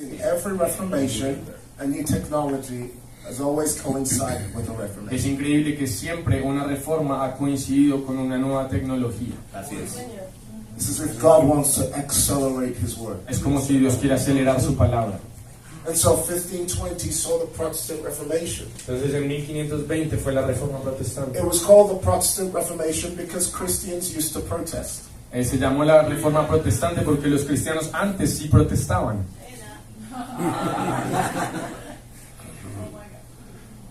Every Reformation, a new technology has always coincided with the Reformation. Es increíble que siempre una reforma ha coincidido con una nueva tecnología. Así es. This is if God wants to accelerate His word. Es como si Dios quiere acelerar su palabra. And so 1520 saw the Protestant Reformation. Entonces en 1520 fue la reforma protestante. It was called the Protestant Reformation because Christians used to protest. Se llamó la reforma protestante porque los cristianos antes sí protestaban.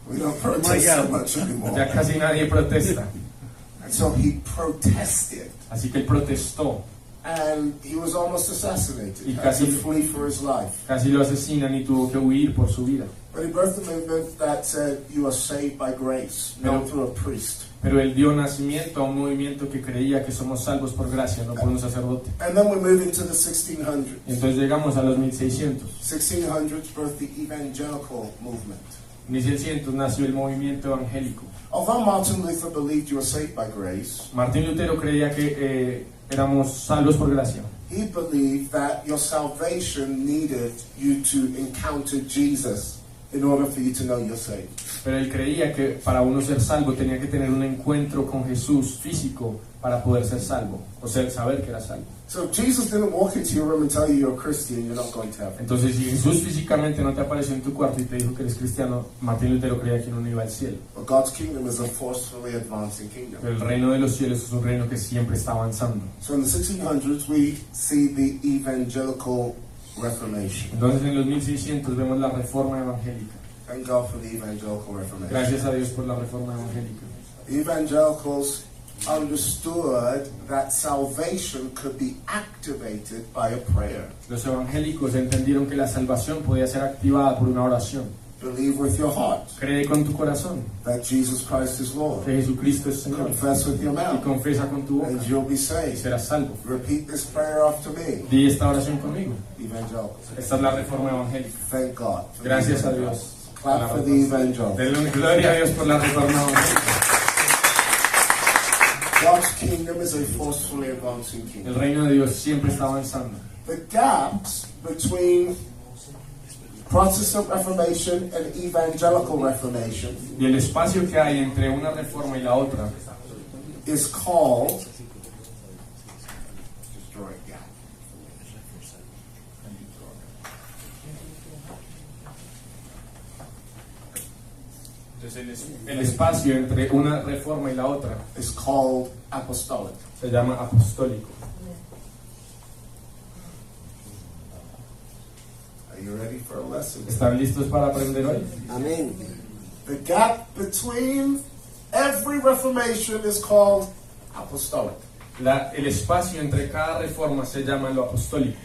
We don't protest so much anymore. Ya casi nadie protesta. And so he protested. Así que él protestó. And he was almost assassinated. Y Had casi to flee for his life. Casi lo asesinan y tuvo que huir por su vida. But he birthed a movement that said you are saved by grace, not through a priest. Pero él dio nacimiento a un movimiento que creía que somos salvos por gracia, no por un sacerdote. And then we move into the 1600s. Y entonces llegamos a los 1600. 1600s birthed the evangelical movement. 1600 nació el movimiento evangélico. Although Martin Luther believed you were saved by grace, Martín Lutero creía que éramos salvos por gracia. he believed that your salvation needed you to encounter Jesus in order for you to know you're saved. Pero él creía que para uno ser salvo tenía que tener un encuentro con Jesús físico para poder ser salvo, o sea, saber que era salvo. So if Jesus didn't walk into your room and tell you you're a Christian, you're not going to heaven. Entonces, si Jesús físicamente no te apareció en tu cuarto y te dijo que eres cristiano, Martín Lutero creía que no iba al cielo. But God's kingdom is a forcefully advancing kingdom. Pero el reino de los cielos es un reino que siempre está avanzando. So in the 1600s, we see the evangelical reformation. Entonces, en los 1600 vemos la reforma evangélica. Thank God for the evangelical reformation. Gracias a Dios por la reforma evangélica. The evangelicals understood that salvation could be activated by a prayer. Los evangélicos entendieron que la salvación podía ser activada por una oración. Believe with your heart Cree con tu corazón that Jesus Christ is Lord. que Jesucristo es Señor. Confess with your Y mouth confiesa con tu boca and you'll be y saved. serás salvo. Repeat this prayer after me. Di esta oración conmigo. Evangelicals. Esta es la reforma evangélica. Thank God. for the Gracias a evangelicals. Dios. Clap for the evangelicals. Denle gloria a Dios por la reforma evangélica. God's kingdom is a forcefully advancing El kingdom. reino de Dios siempre está avanzando. The gaps between Protestant Reformation and Evangelical Reformation Y el espacio que hay entre una reforma y la otra is called, just draw a gap. Entonces el espacio entre una reforma y la otra Is called apostolic. se llama apostólico. Are you ready for a lesson? ¿Están listos para aprender hoy? Amén. The gap between every reformation is called apostolic. El espacio entre cada reforma se llama lo apostólico.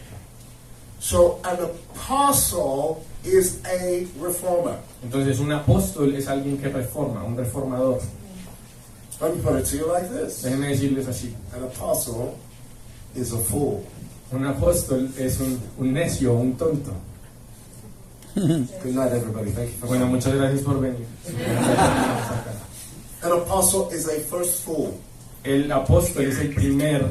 So an apostle is a reformer. Entonces un apóstol es alguien que reforma, un reformador. Let me put it to you like this. Déjenme decirles así. An apostle is a fool. Un apóstol es un necio, un tonto. Good night, everybody. Thank you for Bueno, coming. muchas gracias por venir. An apostle is a first fool. El apóstol es el primer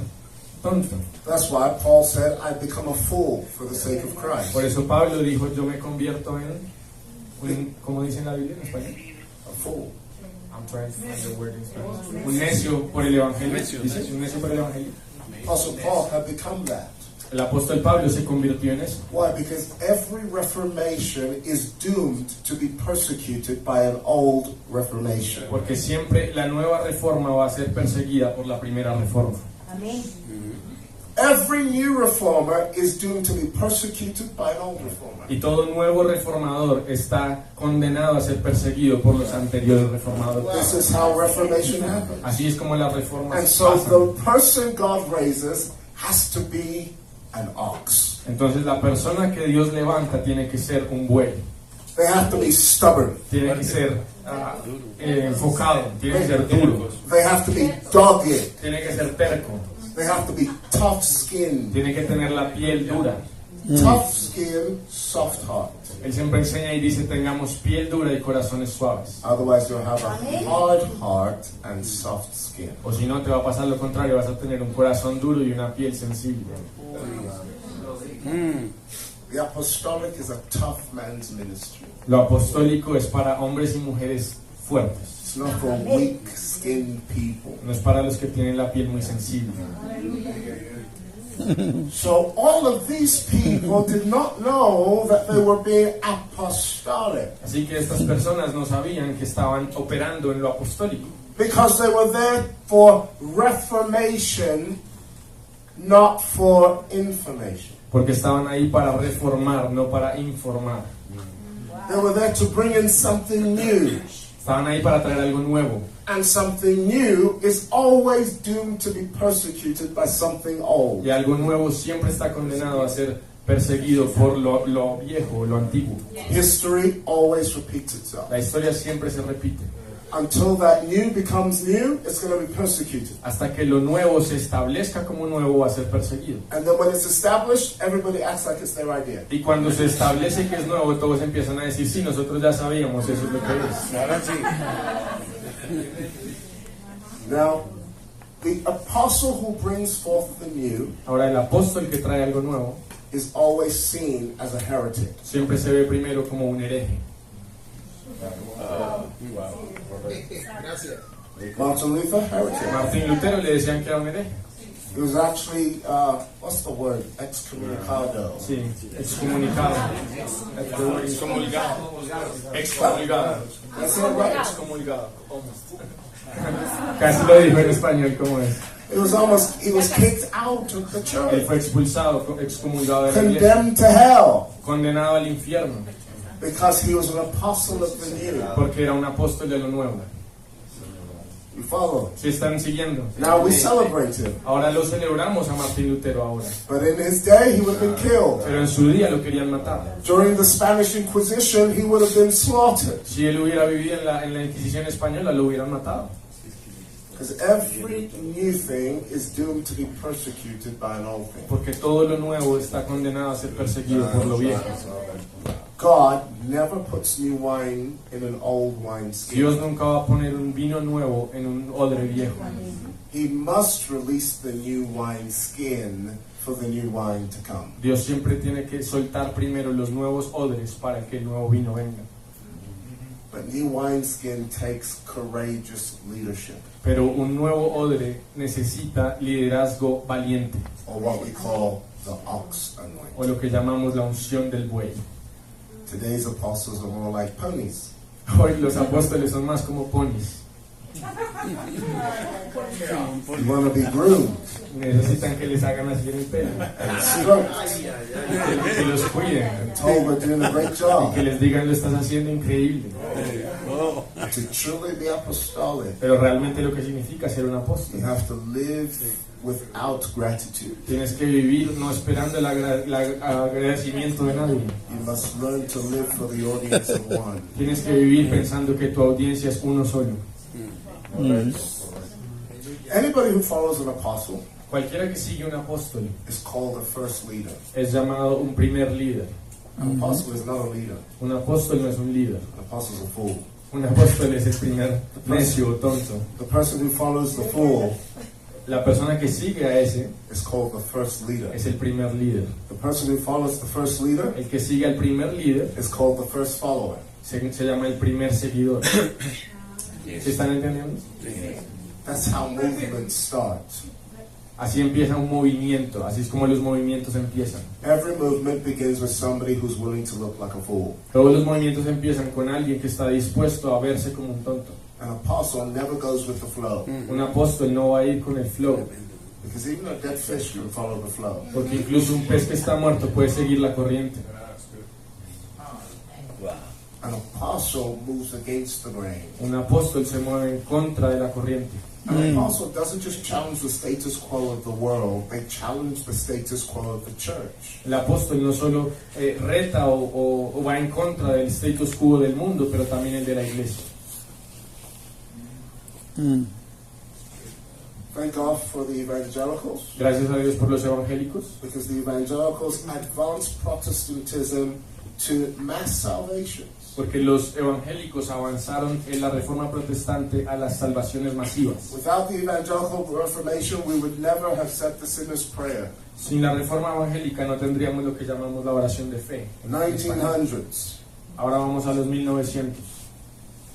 tonto. That's why Paul said, I become a fool for the sake of Christ. Por eso Pablo dijo, yo me convierto ¿cómo dice en la Biblia en español? A fool. I'm trying to find the word in Spanish. Un necio por el evangelio. ¿Dice? Un necio por el evangelio. Apostle Paul had become that. El apóstol Pablo se convirtió en eso. Why? Because every reformation is doomed to be persecuted by an old reformation. Porque siempre la nueva reforma va a ser perseguida por la primera reforma. Amén. Every new reformer is doomed to be persecuted by an old reformer. Y todo nuevo reformador está condenado a ser perseguido por los anteriores reformadores. This is how reformation happens. Así es como las reformas And so pasan. the person God raises has to be an ox. Entonces la persona que Dios levanta tiene que ser un buey, They have to be stubborn. tiene que ser enfocado, tiene que ser duro, They have to be dogged. tiene que ser terco, They have to be tough-skinned. tiene que tener la piel dura. Tough skin, soft heart. Él siempre enseña y dice tengamos piel dura y corazones suaves. Otherwise, you'll have a hard heart and soft skin. O si no te va a pasar lo contrario, vas a tener un corazón duro y una piel sensible. The apostolic is a tough man's ministry. Lo apostólico es para hombres y mujeres fuertes. It's not for weak-skinned people. No es para los que tienen la piel muy sensible. So all of these people did not know that they were being apostolic Así que estas personas no sabían que estaban operando en lo apostólico, because they were there for reformation, not for information. porque estaban ahí para reformar, no para informar. They were there to bring in something new. Estaban ahí para traer algo nuevo. And something new is always doomed to be persecuted by something old. Y algo nuevo siempre está condenado a ser perseguido por lo viejo, lo antiguo. History always repeats itself. La historia siempre se repite. Until that new becomes new, it's going to be persecuted. Hasta que lo nuevo se establezca como nuevo, va a ser perseguido. And then when it's established, everybody acts like it's their idea. Y cuando se establece que es nuevo, todos empiezan a decir, sí, nosotros ya sabíamos, eso es lo que es. Now, the apostle who brings forth the new Ahora, el apóstol que trae algo nuevo is always seen as a heretic. siempre se ve primero como un hereje. Martin Luther, heretic. Martín Lutero le decían que era un hereje. He was actually, what's the word? Excommunicado. Sí, excomunicado. Excomulgado. Excomulgado. That's it, right? Excomulgado. Casi lo dijo en español, ¿cómo es? He was kicked out of the Él church, fue expulsado, excomulgado de la iglesia, condemned to hell, condenado al infierno, because he was an apostle of the new. porque era un apóstol de lo nuevo. You follow? ¿Se están siguiendo? Now we celebrate him. Ahora lo celebramos a Martín Lutero ahora. But in his day, he would have been killed. Pero en su día lo querían matar. During the Spanish Inquisition, he would have been slaughtered. Si él hubiera vivido en la Inquisición española, lo hubieran matado. Because every new thing is doomed to be persecuted by an old thing. Porque todo lo nuevo está condenado a ser perseguido por lo viejo. God never puts new wine in an old wineskin. Dios nunca va a poner un vino nuevo en un odre viejo. He must release the new wineskin for the new wine to come. Dios siempre tiene que soltar primero los nuevos odres para que el nuevo vino venga. But new wineskin takes courageous leadership, Pero un nuevo odre necesita liderazgo valiente, or what we call the ox o anointing. lo que llamamos la unción del buey. Today's apostles are more like ponies. Hoy los apóstoles son más como ponis. You want to be groomed Necesitan que les hagan así en el pelo, and stroked, que los cuiden and told we're doing a great y job. que les digan lo estás haciendo increíble. To truly be apostolic, Pero realmente lo que significa ser un apóstol. you have to live without gratitude. Tienes que vivir no esperando el agradecimiento de nadie. You must learn to live for the audience of one. Tienes que vivir pensando que tu audiencia es uno solo. Anybody who follows an apostle Cualquiera que sigue un apóstol is called a first leader. es llamado un primer líder. An apostle is not a leader. Un apóstol no es un líder. An apostle is a fool. Un apóstol es el primer necio o tonto. The person who follows the fool La persona que sigue a ese is called the first leader. es el primer líder. The person who follows the first leader El que sigue al primer líder is called the first follower. se llama el primer seguidor. ¿Se están entendiendo? That's how movements start. Así empieza un movimiento, así es como los movimientos empiezan. Every movement begins with somebody who's willing to look like a fool. Todos los movimientos empiezan con alguien que está dispuesto a verse como un tonto. An apostle never goes with the flow, Un apóstol no va a ir con el flow, because even a dead fish can follow the flow. porque incluso un pez que está muerto puede seguir la corriente. An apostle moves against the grain. Un apóstol se mueve en contra de la corriente. An apostle doesn't just challenge the status quo of the world, they challenge the status quo of the church. El apóstol no solo reta o va en contra del status quo del mundo, pero también el de la iglesia. Thank God for the evangelicals, Gracias a Dios por los evangélicos, because the evangelicals advanced Protestantism to mass salvations. Porque los evangélicos avanzaron en la reforma protestante a las salvaciones masivas. Without the evangelical reformation, we would never have said the sinner's prayer. Sin la reforma evangélica no tendríamos lo que llamamos la oración de fe. 1900s, Ahora vamos a los 1900.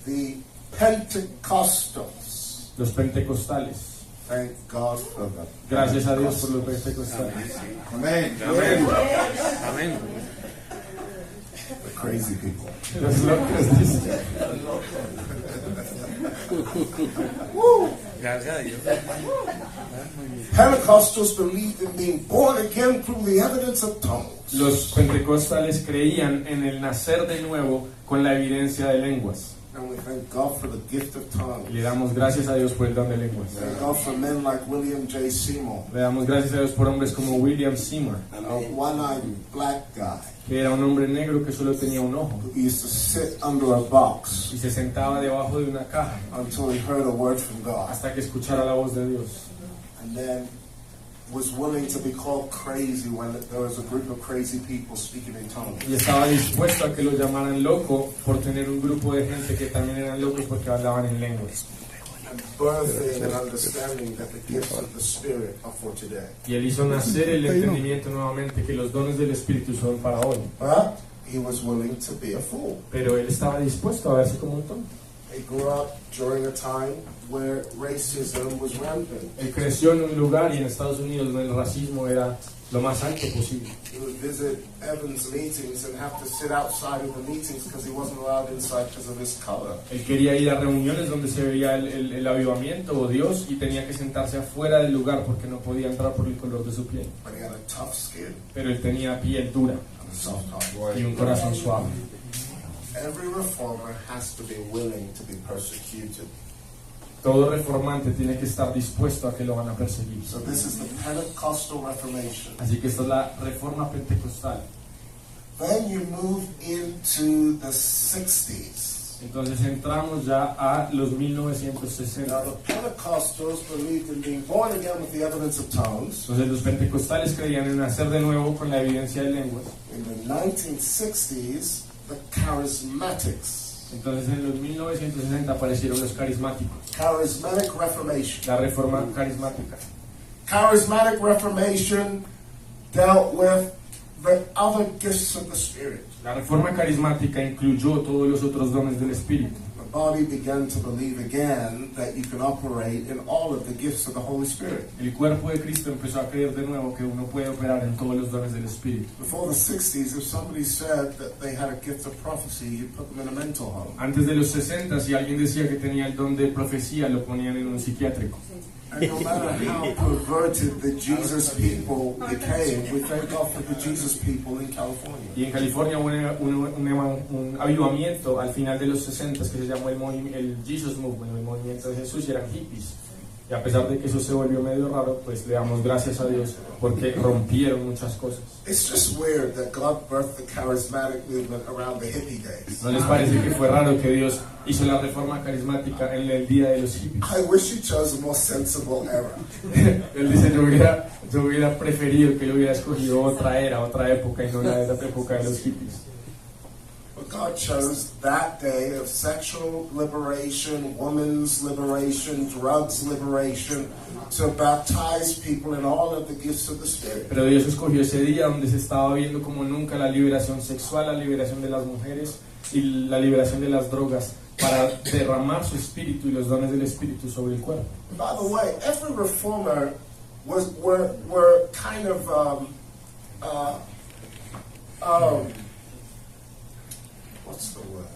the Pentecostals. Los pentecostales. Thank God for them. Gracias a Dios por los pentecostales. Amen. Amén. Amén. The crazy people. Los locos dicen. Gracias a Dios. Pentecostals believed in being born again through the evidence of tongues. Los pentecostales creían en el nacer de nuevo con la evidencia de lenguas. And we thank God for the gift of tongues. Y le damos gracias a Dios por el don de lenguas. Thank God for men like William J. Seymour, Le damos gracias a Dios por hombres como William Seymour, a one-eyed black guy que era un hombre negro que solo tenía un ojo who used to sit under a box y se sentaba debajo de una caja until he heard a word from God, hasta que escuchara la voz de Dios. and then was willing to be called crazy when there was a group of crazy people speaking in tongues. Y estaba dispuesto a que lo llamaran loco por tener un grupo de gente que también eran locos porque hablaban en lenguas. And birthing and understanding that the gifts of the Spirit are for today. Y él hizo nacer el entendimiento nuevamente que los dones del Espíritu son para hoy. But he was willing to be a fool. Pero él estaba dispuesto a verse como un tonto. He grew up during a time where racism was rampant. Él creció en un lugar y en Estados Unidos donde el racismo era lo más alto posible. He would visit Evans meetings and have to sit outside of the meetings because he wasn't allowed inside because of his color. Él quería ir a reuniones donde se veía el avivamiento o Dios y tenía que sentarse afuera del lugar porque no podía entrar por el color de su piel. But he had a tough skin Pero él tenía piel dura and a soft heart. y un corazón suave. Every reformer has to be willing to be persecuted. Todo reformante tiene que estar dispuesto a que lo van a perseguir. So this is the Pentecostal Reformation. Así que esta es la reforma pentecostal. Then you move into the 60s. Entonces entramos ya a los 1960. Now the Pentecostals believed in being born again with the evidence of tongues. Entonces los pentecostales creían en nacer de nuevo con la evidencia de lenguas. In the 1960s, the Charismatics. Entonces en los 1960 aparecieron los carismáticos, Charismatic Reformation. la reforma carismática. Charismatic Reformation dealt with the other gifts of the Spirit. La reforma carismática incluyó todos los otros dones del Espíritu. The body began to believe again that you can operate in all of the gifts of the Holy Spirit. El cuerpo de Cristo empezó a creer de nuevo que uno puede operar en todos los dones del Espíritu. Before the 60s, if somebody said that they had a gift of prophecy, you put them in a mental home. Antes de los 60, si alguien decía que tenía el don de profecía, lo ponían en un psiquiátrico. And no matter how perverted the Jesus people became, we thank God for the Jesus people in California. Y en California hubo un avivamiento al final de los 60 que se llamó el Jesus Movement, el movimiento de Jesús, y eran hippies. Y a pesar de que eso se volvió medio raro, pues le damos gracias a Dios porque rompieron muchas cosas. It's just weird that God birthed the charismatic movement around the hippie days. ¿No les parece que fue raro que Dios hizo la reforma carismática en el día de los hippies? I wish He chose a more sensible era. Él dice, yo hubiera preferido que él hubiera escogido otra era, otra época y no la época de los hippies. But God chose that day of sexual liberation, women's liberation, drugs liberation, to baptize people in all of the gifts of the Spirit. Pero Dios escogió ese día donde se estaba viendo como nunca la liberación sexual, la liberación de las mujeres y la liberación de las drogas para derramar su espíritu y los dones del espíritu sobre el cuerpo. By the way, every reformer were kind of what's the word?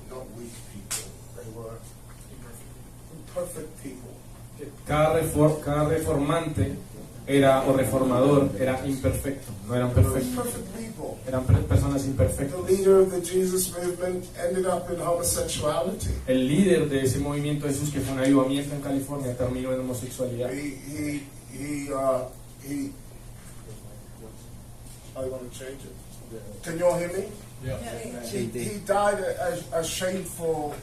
Not weak people. They were imperfect people. Cada reformante era o reformador era imperfecto, no eran perfectos, Imperfect people. eran personas The imperfectas. leader of the Jesus movement ended up in homosexuality. El líder de ese movimiento Jesús, que fue un avivamiento en California, terminó en homosexualidad. I want to change it. Can you all hear me? He died in a shameful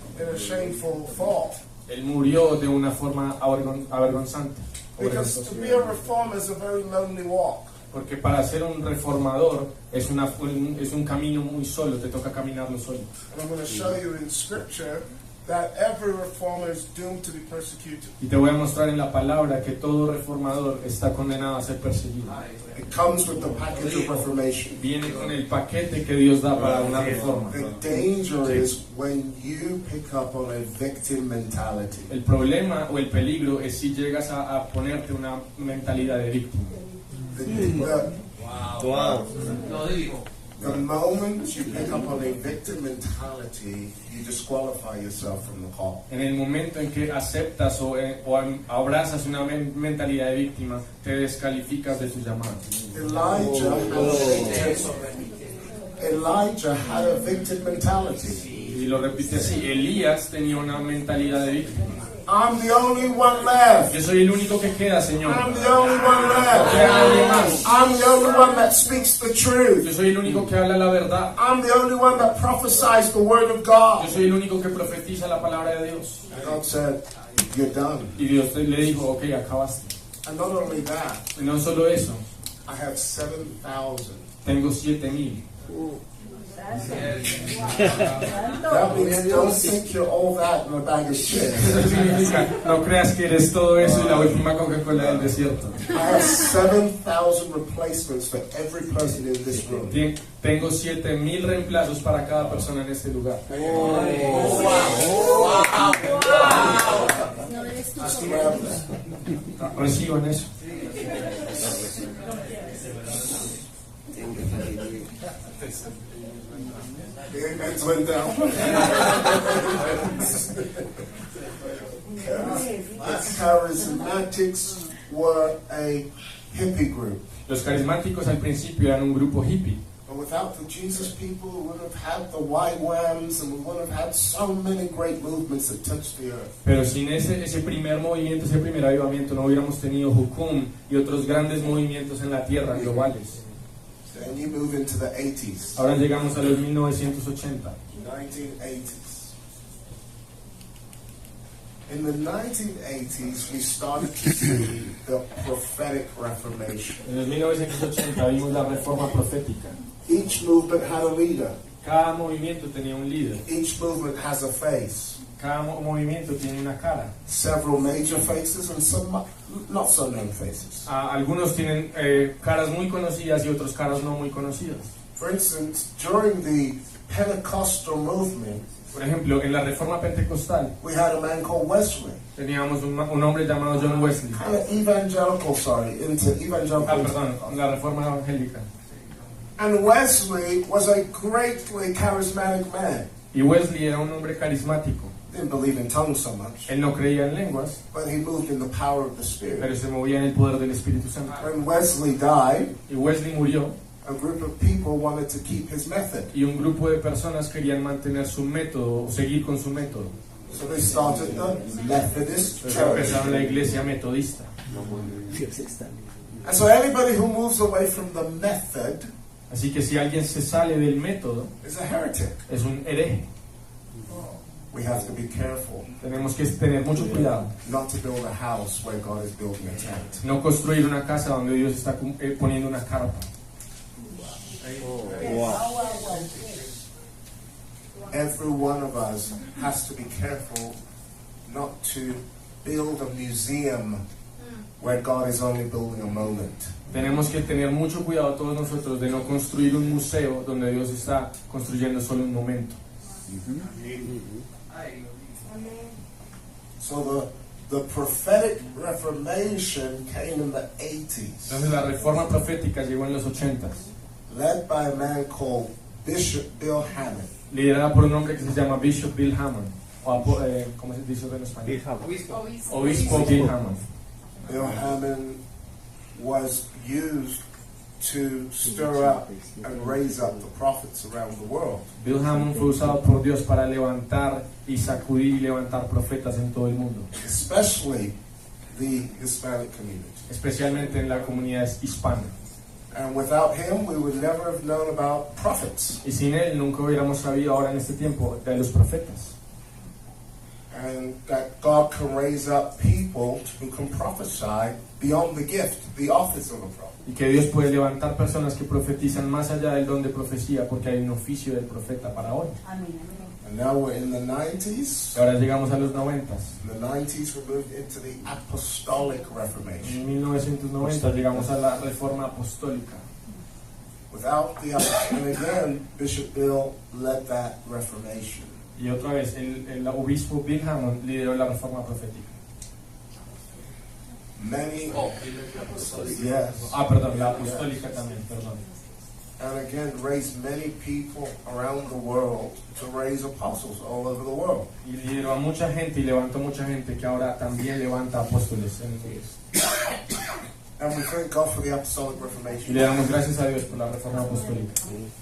fall. Él murió de una forma avergonzante. Because to be a reformer is a very lonely walk. Porque para ser un reformador es un camino muy solo, te toca caminarlo solo. And I'm going to show you in Scripture that every reformer is doomed to be persecuted. Y te voy a mostrar en la palabra que todo reformador está condenado a ser perseguido. It comes with the package of reformation. Viene con el paquete que Dios da para una reforma. The danger is when you pick up on a victim mentality. El problema o el peligro es si llegas a ponerte una mentalidad de víctima. The moment you pick up on a victim mentality, you disqualify yourself from the call. En el momento en que aceptas o abrazas una mentalidad de víctima, te descalificas de tu llamado. Elijah had a victim mentality. Y lo repite así, Elías tenía una mentalidad de víctima. I'm the only one left. Yo soy el único que queda, Señor. I'm the only one left. ¿Queda nadie más? I'm the only one that speaks the Yo truth. soy el único que habla la verdad. I'm the only one that prophesies the word of God. Yo soy el único que profetiza la palabra de Dios. God said, you're done. Y Dios le dijo, ok, acabaste. And not only that, Y no solo eso, I have 7,000. tengo 7,000. That means don't think you're all that in a bag of chips. Eso significa, no creas que eres todo eso y la última Coca-Cola del desierto. I have 7,000 replacements for every person in this room. Tengo 7,000 reemplazos para cada persona en este lugar. Just grab that. Reciban eso. The amens went down. The charismatics were a hippie group. Los carismáticos al principio eran un grupo hippie. But without the Jesus people, we wouldn't have had the YWAMs and we wouldn't have had so many great movements that touched the earth. Pero sin ese primer movimiento, ese primer avivamiento, no hubiéramos tenido Jukum y otros grandes movimientos en la tierra globales. Then you move into the 80s, Ahora llegamos a los 1980. 1980s. In the 1980s, we started to see the prophetic reformation. En los 1980 vimos la reforma profética. Each movement had a leader. Cada movimiento tenía un líder. Each movement has a face. Cada movimiento tiene una cara. Several major faces and some not so known faces. Algunos tienen caras muy conocidas y otros caras no muy conocidas. For instance, during the Pentecostal movement, Por ejemplo, en la reforma pentecostal we had a man called Wesley. teníamos un hombre llamado John Wesley. Kind of evangelical, into evangelical. Perdón, la reforma evangélica. And Wesley was a greatly charismatic man. Y Wesley era un hombre carismático. Didn't believe in tongues so much, Él no creía en lenguas, but he moved in the power of the pero Spirit. se movía en el poder del Espíritu Santo. When Wesley died, Y Wesley murió a group of people wanted to keep his method. y un grupo de personas querían mantener su método o seguir con su método. So they started the Methodist Entonces Church. empezaron la iglesia metodista. And so anybody who moves away from the method Así que si alguien se sale del método, is a heretic. es un hereje. We have to be careful Tenemos que tener mucho cuidado. not to build a house where God is building a tent. No construir una casa donde Dios está poniendo una carpa. Every one of us has to be careful not to build a museum where God is only building a moment. Tenemos que tener mucho cuidado todos nosotros de no construir un museo donde Dios está construyendo solo un momento. So the prophetic reformation came in the 80s, Entonces la reforma profética llegó en los 80s, led by a man called Bishop Bill Hammond. liderada por un hombre que se llama Bishop Bill Hammond, o ¿cómo se dice en español? Obispo Bill Hammond. Bill Hammond was used to stir up and raise up the prophets around the world. Bill Hammond fue usado por Dios para levantar y sacudir y levantar profetas en todo el mundo, Especially the Hispanic community. especialmente en la comunidad hispana. And without him, we would never have known about prophets. Y sin él nunca hubiéramos sabido ahora en este tiempo de los profetas. and that God can raise up people who can prophesy beyond the gift, the office of a prophet. Y que Dios puede levantar personas que profetizan más allá del don de profecía, porque hay un oficio del profeta para hoy. And now we're in the 90s. Y ahora llegamos a los 90. In the 90s, we moved into the apostolic reformation. En 1990 llegamos a la reforma apostólica. Without the, and again, Bishop Bill led that reformation. Y otra vez, el obispo Bill Hammond lideró la reforma profética. Many, yes, Perdón, la apostólica también, perdón. and again, raised many people around the world to raise apostles all over the world. Y lideró a mucha gente y levantó mucha gente que ahora también levanta apóstoles en el mundo. And we thank God for the apostolic Y reformation, le damos gracias a Dios por la reforma apostólica.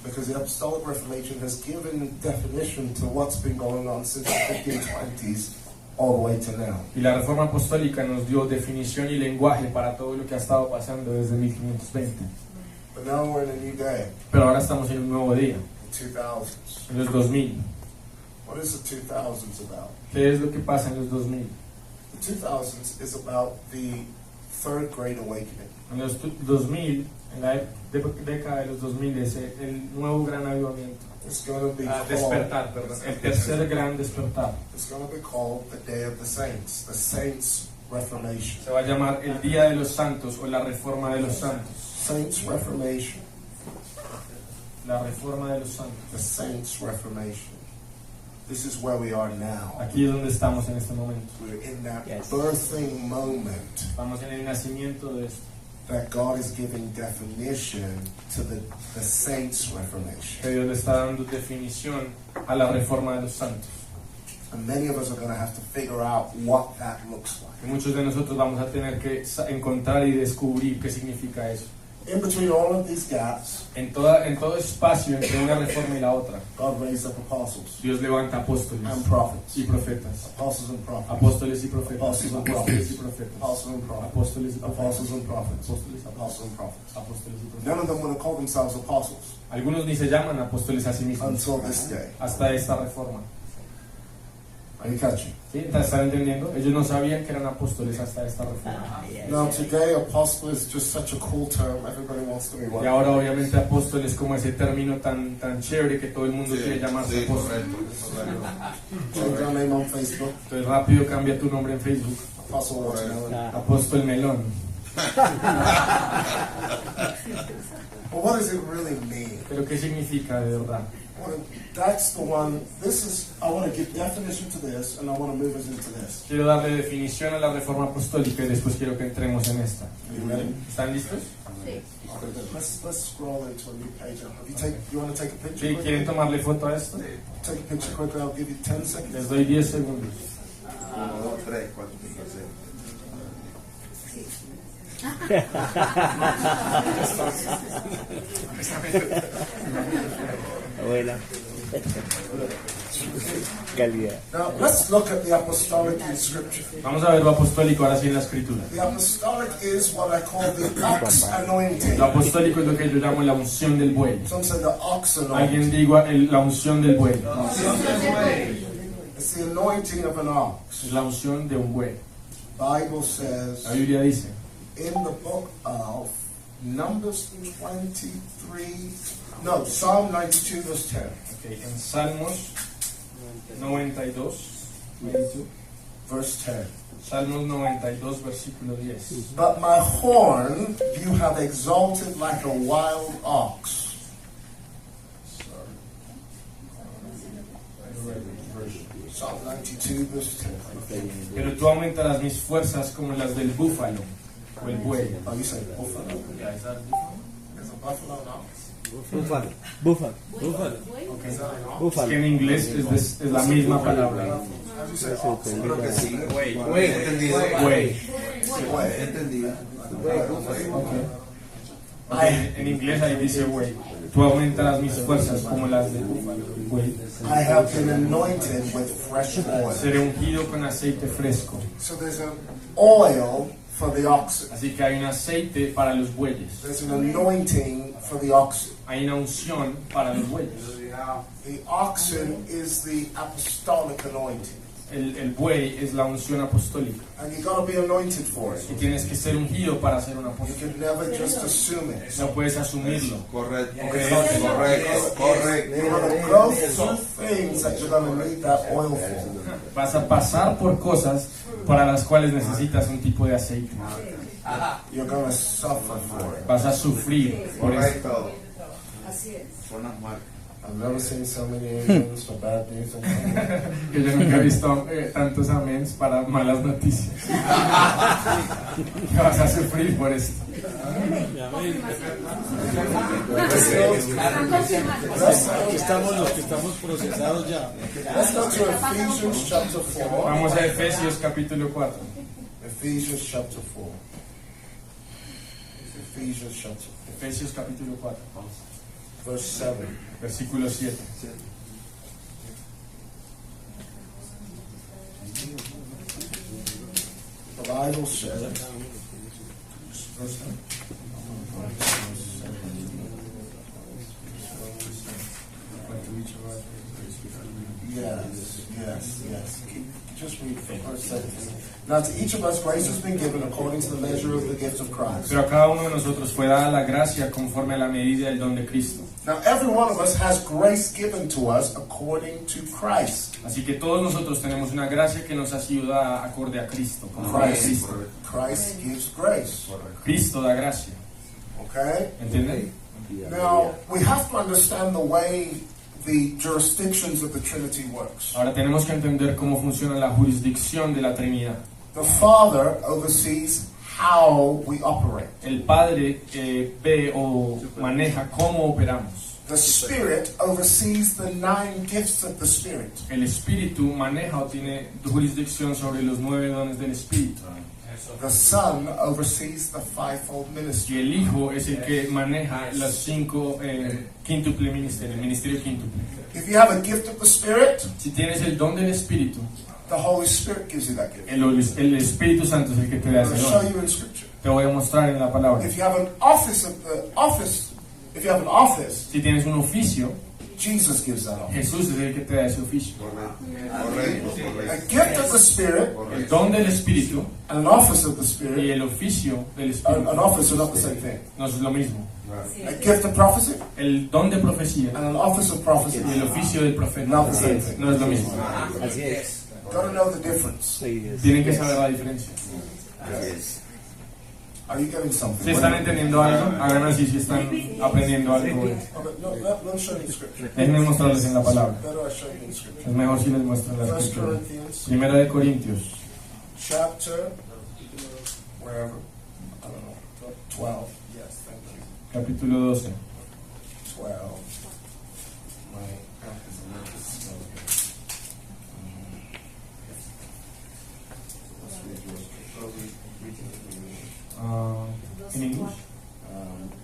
because the apostolic reformation has given definition to what's been going on since the 1520s all the way to now. Y la reforma apostólica nos dio definición y lenguaje para todo lo que ha estado pasando desde 1520. But now we're in a new day, Pero ahora estamos en un nuevo día, the 2000s. en los 2000. What is the 2000s about? ¿Qué es lo que pasa en los 2000? The 2000s is about the third great awakening. En los 2000, en la década de los 2000, es el nuevo gran avivamiento. It's going to be called, Despertar, perdón. El tercer gran despertar. it's going to be called the Day of the Saints Reformation. Se va a llamar el Día de los Santos o la Reforma de los Santos. Saints Reformation. La Reforma de los Santos. The Saints Reformation. This is where we are now. Aquí es donde estamos en este momento. We're in that Yes. birthing moment Estamos en el nacimiento de esto. that God is giving definition to the Saints Reformation. Que Dios le está dando definición a la Reforma de los Santos. And many of us are going to have to figure out what that looks like. Y muchos de nosotros vamos a tener que encontrar y descubrir qué significa eso. In between all of these gaps, En todo espacio entre una reforma y la otra, God raised up apostles Dios levanta apóstoles and prophets. y profetas. Apostles and prophets. Apóstoles y profetas. Apóstoles y Apóstoles y profetas. Apostles and prophets. Apóstoles y profetas. Apostles and prophets. Apóstoles y Apostles and prophets. Apóstoles y profetas. None of them want to call themselves apostles Algunos ni se llaman apóstoles a sí mismos until this day. hasta esta reforma. Are you catching? ¿Sí? ¿Están entendiendo? Ellos no sabían que eran apóstoles hasta esta reforma. Now today, apostle is just such a cool term. Everybody wants to be Y one. ahora obviamente apóstoles como ese término tan chévere que todo el mundo quiere llamarse apóstol. Change our name on Facebook. Entonces rápido cambia tu nombre en Facebook. Apostle Watermelon. Apóstol Melón. But what does it really mean? ¿Pero qué significa de verdad? Well, that's the one. I want to give definition to this, and I want to move us into this. Quiero darle definición a la reforma apostólica y después quiero que entremos en esta. Are you ready? ¿Están listos? Okay, good. Let's scroll into a new page. You want to take a picture? ¿Sí? quickly? ¿Quieren tomarle foto a esto? Take a picture quickly. I'll give you 10 seconds. Les doy 10 segundos. 1, 2, 3, 4, 5, 6. Abuela. Calidad. Now let's look at the apostolic in Scripture. Vamos a ver lo apostólico ahora sí en la escritura. The apostolic is what I call the ox anointing. Lo apostólico es lo que yo llamo la unción del buey. Some say the ox Alguien anointing. diga la unción del buey. It's the anointing of an ox. Es la unción de un buey. Bible says La Biblia dice in the book of Numbers 23. No, Psalm 92 verse 10. okay, en Salmos 92, Verse 10. Salmos 92, versículo 10. But my horn you have exalted like a wild ox. Psalm 92 verse 10. Pero tú aumentarás mis fuerzas como las del búfalo o el buey. Oh, you say buffalo? Is a buffalo an ox? Búfalo. Búfalo. Okay, is that an ox? Es Búfalo. que en inglés es la misma palabra. How do you say ox? Creo que sí. Güey, entendido. Buey. Entendido. Okay, en inglés ahí dice buey. Tú aumentarás mis fuerzas como las del búfalo, buey. I have been anointed with fresh oil. Seré ungido con aceite fresco. So there's an oil for the oxen. Así que hay un aceite para los bueyes. There's an anointing for the oxen. Hay una unción para los bueyes. The oxen is the apostolic anointing. el buey es la unción apostólica. And you got to be anointed for it. Y tienes que ser ungido para ser un You apóstol. can never just assume it. No puedes asumirlo. Correcto, Because correcto. you're going to go through things that you're going to need that oil for. Vas a pasar por cosas para las cuales necesitas un tipo de aceite. You're going to suffer for it. Vas a sufrir por eso. Correcto. Así es. Son las marcas. I've never seen so many amens for bad news. Que yo nunca he visto tantos amens para malas noticias. Que vas a sufrir por esto. Estamos los que estamos procesados ya. Let's go to Ephesians chapter 4. Vamos a Efesios capítulo 4. Ephesians chapter 4. Ephesians chapter Efesios capítulo 4. 4, verse 7. Versículo 7. The Bible says, yes. Just read from verse 17. Now to each of us grace has been given according to the measure of the gift of Christ. Pero a cada uno de nosotros fue dada la gracia conforme a la medida del don de Cristo. Now every one of us has grace given to us according to Christ. Así que todos nosotros tenemos una gracia que nos ha sido dada acorde a Cristo. Conforme a Cristo. Christ gives grace. Cristo da gracia. Okay? ¿Entienden? Now we have to understand the way the jurisdictions of the Trinity works. Ahora tenemos que entender cómo funciona la jurisdicción de la Trinidad. The Father oversees how we operate. El Padre ve o maneja cómo operamos. The Spirit oversees the 9 gifts of the Spirit. El Espíritu maneja o tiene jurisdicción sobre los 9 dones del Espíritu. The Son oversees the fivefold ministry. Y el Hijo es el que maneja los 5 quíntuple ministerio, el ministerio quíntuple. If you have a gift of the Spirit, Si tienes el don del Espíritu, the Holy Spirit gives you that gift. el Espíritu Santo es el que te da I'm going ese to show don. you in Scripture. Te voy a mostrar en la palabra. If you have an office if you have an office, Si tienes un oficio, Jesus gives that office. Jesús es el que te da ese oficio. A gift of the Spirit El don del Espíritu and an office of the y Spirit, el oficio del an Espíritu office are not the same thing. no es lo mismo. A gift of prophecy El don de profecía and an office of prophecy y el oficio del profeta not the same thing. no es lo mismo. Así es. Got to know the difference. Sí, es. Tienen que saber la diferencia. Are you getting something? Si están entendiendo algo, hagan así si están aprendiendo algo. Okay, let me show you in Scripture. Déjenme mostrarles en la palabra. Better I show you in Scripture. Es mejor si les muestro en la 1 escritura. Corinthians Primera de Corintios, chapter, wherever, I don't know, 12. Yes, thank you. capítulo 12. 12. My app is a little bit slow here. Let's read yours. Oh, read it in English. In English?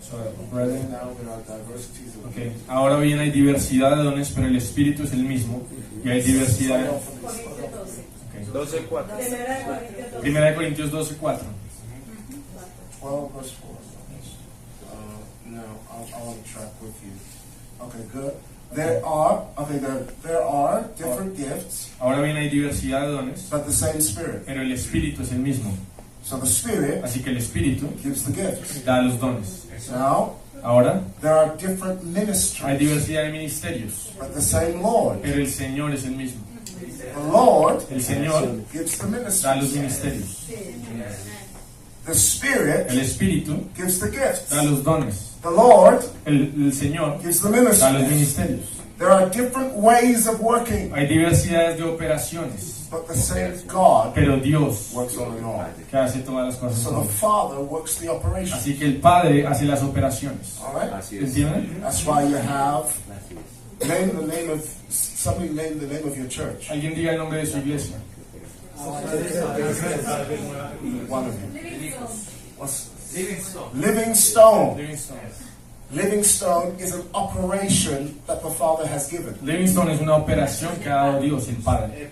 Sorry, brethren. Now there are diversities of Okay. Ahora bien hay diversidad de dones, pero el Espíritu es el mismo. Y hay diversidad. Okay. 12:4. Primera de Corintios 12:4. 12 verse 4. No, I want to track with you. Okay, good. There are different gifts, Ahora bien hay diversidad de dones, but the same Spirit. pero el Espíritu es el mismo. So the Spirit Así que el Espíritu gives the gifts. da los dones. Now, Ahora there are different hay ministries, diversidad de ministerios, but the same Lord. pero el Señor es el mismo. The Lord El Señor gives the da los ministries. ministerios. The Spirit El Espíritu gives the gifts. da los dones. The Lord El Señor gives the da los ministries. ministerios. There are different ways of working, Hay diversidades de operaciones, but the same God pero Dios works on it all. que hace todas las cosas. So the juntas. Father works the operation. Así que el Padre hace las operaciones. All right? ¿Entienden? That's why you have somebody name the name of your church. Alguien diga el nombre de su iglesia. One of you. What's Living Stone. Livingstone. Livingstone is an operation that the Father has given Livingstone es una operación que ha dado Dios, el Padre,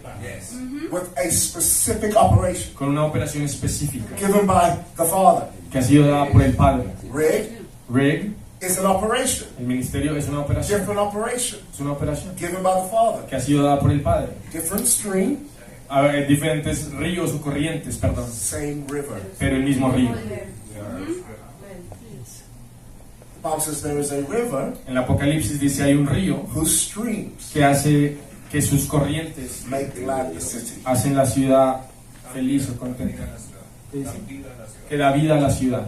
with a specific operation con una operación específica given by the Father. que ha sido dada por el Padre. Rig RIG, is an operation, el ministerio es una operación, different operation es una operación given by the Father. que ha sido dada por el Padre. Different stream, diferentes ríos o corrientes, perdón, same river. pero el mismo río. The Bible says there is a river En el Apocalipsis dice hay un río whose streams que hace que sus corrientes make glad the city. hacen la ciudad feliz o contenta. Que da vida a la ciudad.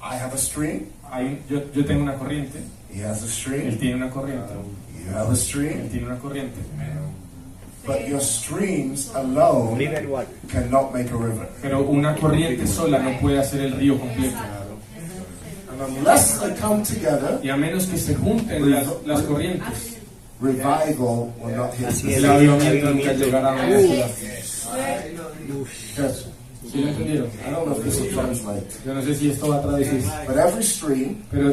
I have a stream. Yo tengo una corriente, He has a él stream. tiene una corriente, You have a él stream. tiene una corriente. But your streams alone cannot make a river. Pero una corriente sola no puede hacer el río completo. And unless they come together, Y a menos que se junten las corrientes, revival will not hit the el city. avivamiento nunca llegará a la ciudad. Yes. ¿Sí lo entendieron? I don't know if this will translate. Yo no sé si esto va a traducirse, But every stream, pero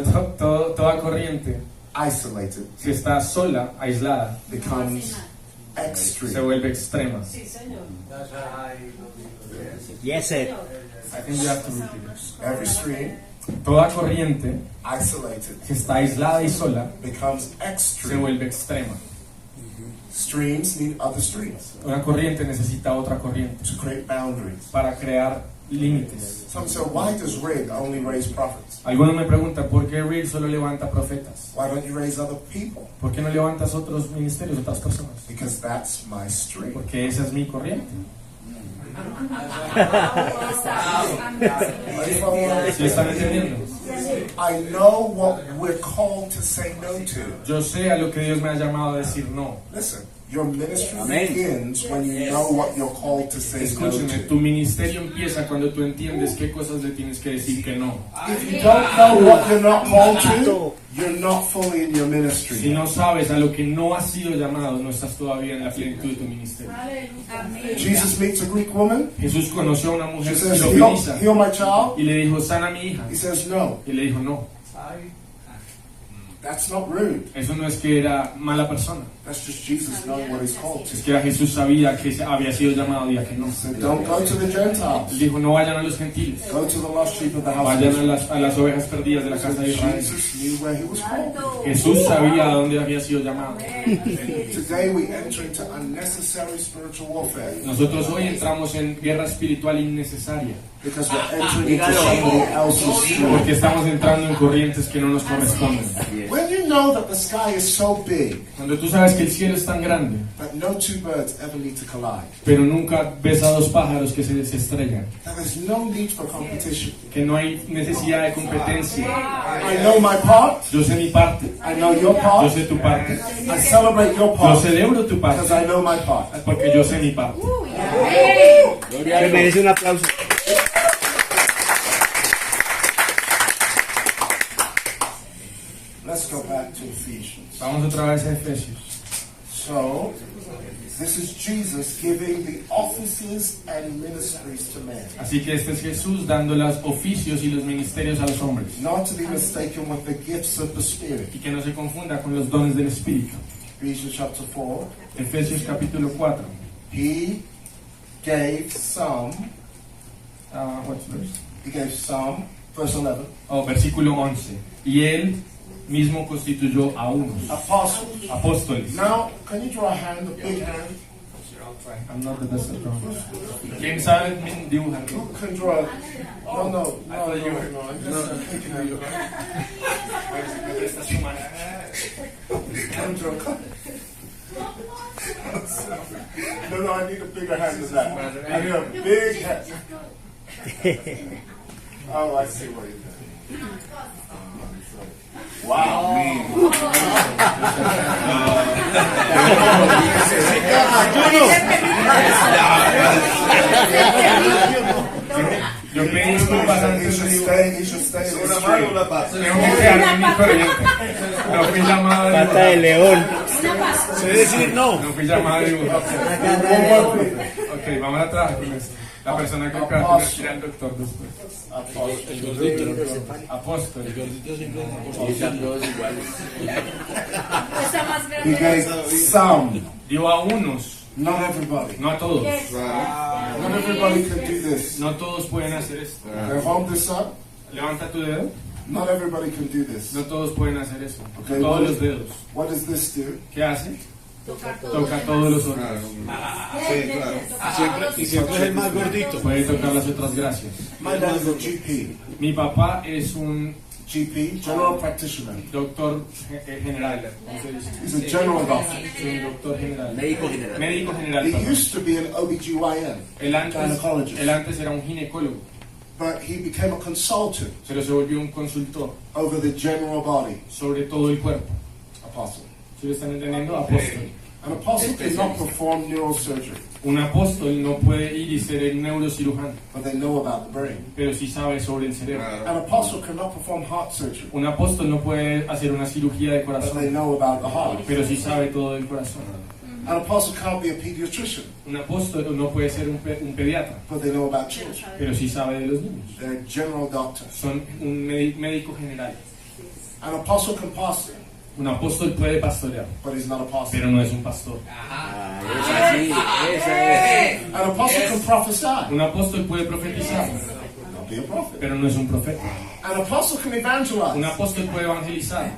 toda corriente isolated, que está sola, aislada, becomes se extreme. vuelve extrema. Yes, sir. I think you have to repeat it. Every stream, Toda corriente isolated, que está aislada y sola becomes se extreme. vuelve extrema. Streams need other streams Una corriente necesita otra corriente to create boundaries. para crear límites. Some say, why does Rig only raise prophets? Algunos me preguntan, ¿por qué Real solo levanta profetas? Why don't you raise other people? ¿Por qué no levantas otros ministerios, otras personas? Because that's my stream. Porque esa es mi corriente. ¿Sí están entendiendo? I know what we're called to say no to. Yo sé a lo que Dios me ha llamado a decir no. Listen, your ministry Amen. begins when you know what you're called to say no Escúcheme, to. tu ministerio empieza cuando tú entiendes qué cosas le tienes que decir que no. If you don't know what you're not called to, you're not fully in your Si ministry. no sabes a lo que no has sido llamado, no estás todavía en la plenitud de tu ministerio. Jesus meets a Greek woman. Jesús conoció a una She mujer says, sirofenisa heal my child. y le dijo, sana a mi hija. He says, no. Y le dijo, no. That's not rude. Eso no es que era mala persona. That's just Jesus knowing what he's called to. Es que Jesús sabía que había sido llamado y a que no. So don't go to the Él Gentiles. dijo, no vayan a los gentiles. Go to the lost sheep of the house of Vayan Israel. a las ovejas perdidas de la casa de Israel. Jesus knew where he was called. Jesús sabía a dónde había sido llamado. Today we enter into unnecessary spiritual warfare Nosotros hoy entramos en guerra espiritual innecesaria. because we're entering into somebody else's stream. Porque estamos entrando en corrientes que no nos corresponden. When you know that the sky is so big Cuando tú sabes que el cielo es tan grande, that no two birds ever need to collide, pero nunca ves a dos pájaros que se estrellan, that there's no need for competition. que no hay necesidad de competencia. I know my part, Yo sé mi parte, I know your yo part, sé tu parte, I celebrate your yo part celebro tu because parte, I know my part. porque yo sé mi parte. Se merece un aplauso. Let's go back to Ephesians. Vamos otra vez a Efesios. So, this is Jesus giving the offices and ministries to men. Así que este es Jesús dando los oficios y los ministerios a los hombres. Not to be mistaken with the gifts of the Spirit. Y que no se confunda con los dones del Espíritu. Ephesians chapter 4. Efesios capítulo 4. He gave some, What's verse? he gave some, verse 11, Versículo 11. Y él mismo constituyó a unos apostles. apóstoles. Now, can you draw a hand, a big hand? I'm not the best at drawing. ¿Quién sabe dibujar? Who can draw? No. Can draw. No, I need a bigger hand than that. I need a big hand. Oh, I see what you're doing. Wow. Yo pido disculpas He antes should de dibujar. stay. He should stay in the street. Tengo que quedarme en mi corriente. No fui llamado a Pata de dibujar. león. Se decir no. No fui llamado a dibujar. Ok, vamos a trabajar con esto. La persona que acá tiene que ir al doctor después. Apóstol. He gave some, Dio a unos, not everybody. no a todos. Not everybody can do this. No todos pueden hacer esto. Okay, hold this up. Levanta tu dedo. Not everybody can do this. No todos pueden hacer eso. Ok, Todos bueno. los dedos. What does this do? ¿Qué hace? toca todos los órganos. Sí, claro. Siempre es el más gordito. Puede tocar las otras gracias. My dad is a GP. Mi papá es un GP, general practitioner. doctor general. ¿Cómo se dice? He's a general doctor. Es un doctor general. Médico general. Médico general. He perdón. used to be an OBGYN, Él antes era un ginecólogo, but he became a consultant pero se volvió un consultor over the general body. sobre todo el cuerpo. Apostle. ¿Sí lo están entendiendo? Apóstol. An apostle cannot perform neurosurgery, Un apóstol no puede ir y ser el neurocirujano, but they know about the brain. pero sí sabe sobre el cerebro. An apostle cannot perform heart surgery, Un apóstol no puede hacer una cirugía de but they corazón, know about the heart. pero sí sabe todo del corazón. An apostle can't be a pediatrician, Un apóstol no puede ser un pediatra, but they know about children. pero sí sabe de los niños. They're general doctors. Son un médico general. An apostle can pastor, Un apóstol puede pastorear, but he's not a pastor. pero no es un pastor. Esa sí, esa es. An apostle can prophesy, Un apóstol puede profetizar, not be a prophet. pero no es un profeta. An apostle can Un evangelize, apóstol puede evangelizar,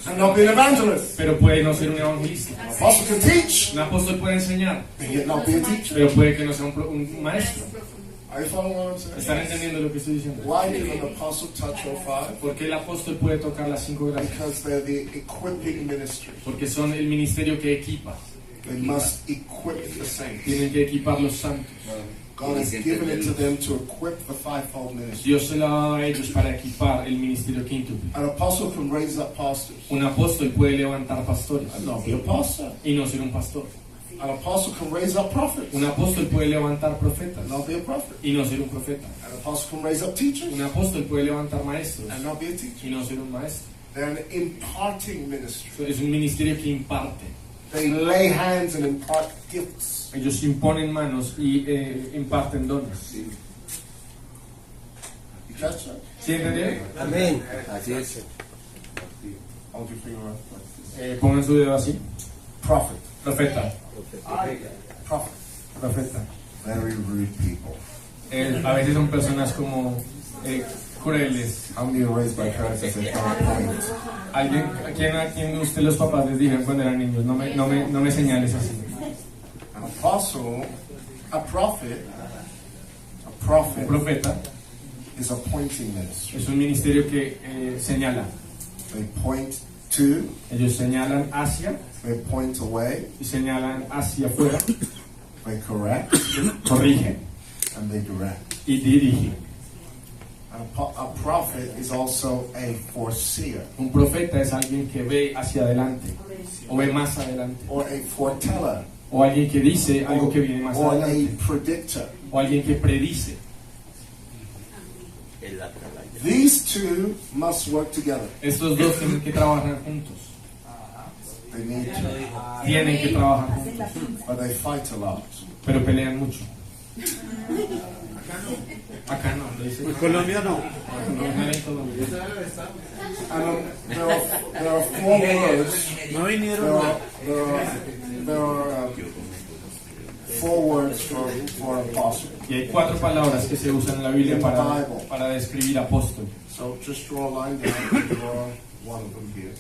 and not be an evangelist. pero puede no ser un evangelista. An apostle can teach, Un apóstol puede enseñar, and yet not be a teacher. pero puede que no sea un maestro. Are you following what I'm saying? ¿Están entendiendo lo que estoy diciendo? Why can an apostle touch all five? Porque el apóstol puede tocar las 5 gracias. Because they're the equipping ministry. Porque son el ministerio que equipa. They must equip the saints. Tienen que equipar los santos. God has given it to them to equip the fivefold ministry. Dios se lo ha dado a ellos para equipar el ministerio quíntuple. An apostle can raise up pastors Un apóstol puede levantar pastores and not be a pastor. y no ser un pastor. An apostle can raise up prophets Un apóstol puede levantar profetas and not be a prophet. y no ser un profeta. An apostle can raise up teachers Un apóstol puede levantar maestros and not be a teacher. y no ser un maestro. They're an imparting ministry. Es un ministerio que imparte. They lay hands and impart gifts. Ellos imponen manos y imparten dones. You catch that? ¿Sí entendieron? Amén. Así es. Hold your finger up like this. Pongan su dedo así. Prophet. Profeta. Prophet. Profeta. Very rude people. A veces son personas como crueles. How many are raised by parents that say don't point? ¿A quién de ustedes los papás les dijeron cuando eran niños? No me señales así. An apostle, a prophet Un profeta is a pointing ministry. es un ministerio que señala. They point to, Ellos señalan hacia they point away, y señalan hacia afuera, they correct, corrigen and they direct. y dirigen. A prophet is also a foreseer Un profeta es alguien que ve hacia adelante o ve más adelante. or a foreteller O alguien que dice algo que viene más or adelante. a predictor. O alguien que predice. El atalaya. These two must work together. Estos dos tienen que trabajar juntos. They need to, Tienen que trabajar juntos. but they fight a lot. Pero pelean mucho. Acá no, lo dice. En Colombia no. No, en Colombia. There are 4 words. No vinieron. There are 4 words for apostle. Y hay 4 palabras que se usan en la Biblia para describir apóstol. So just draw a line down and draw one of them here.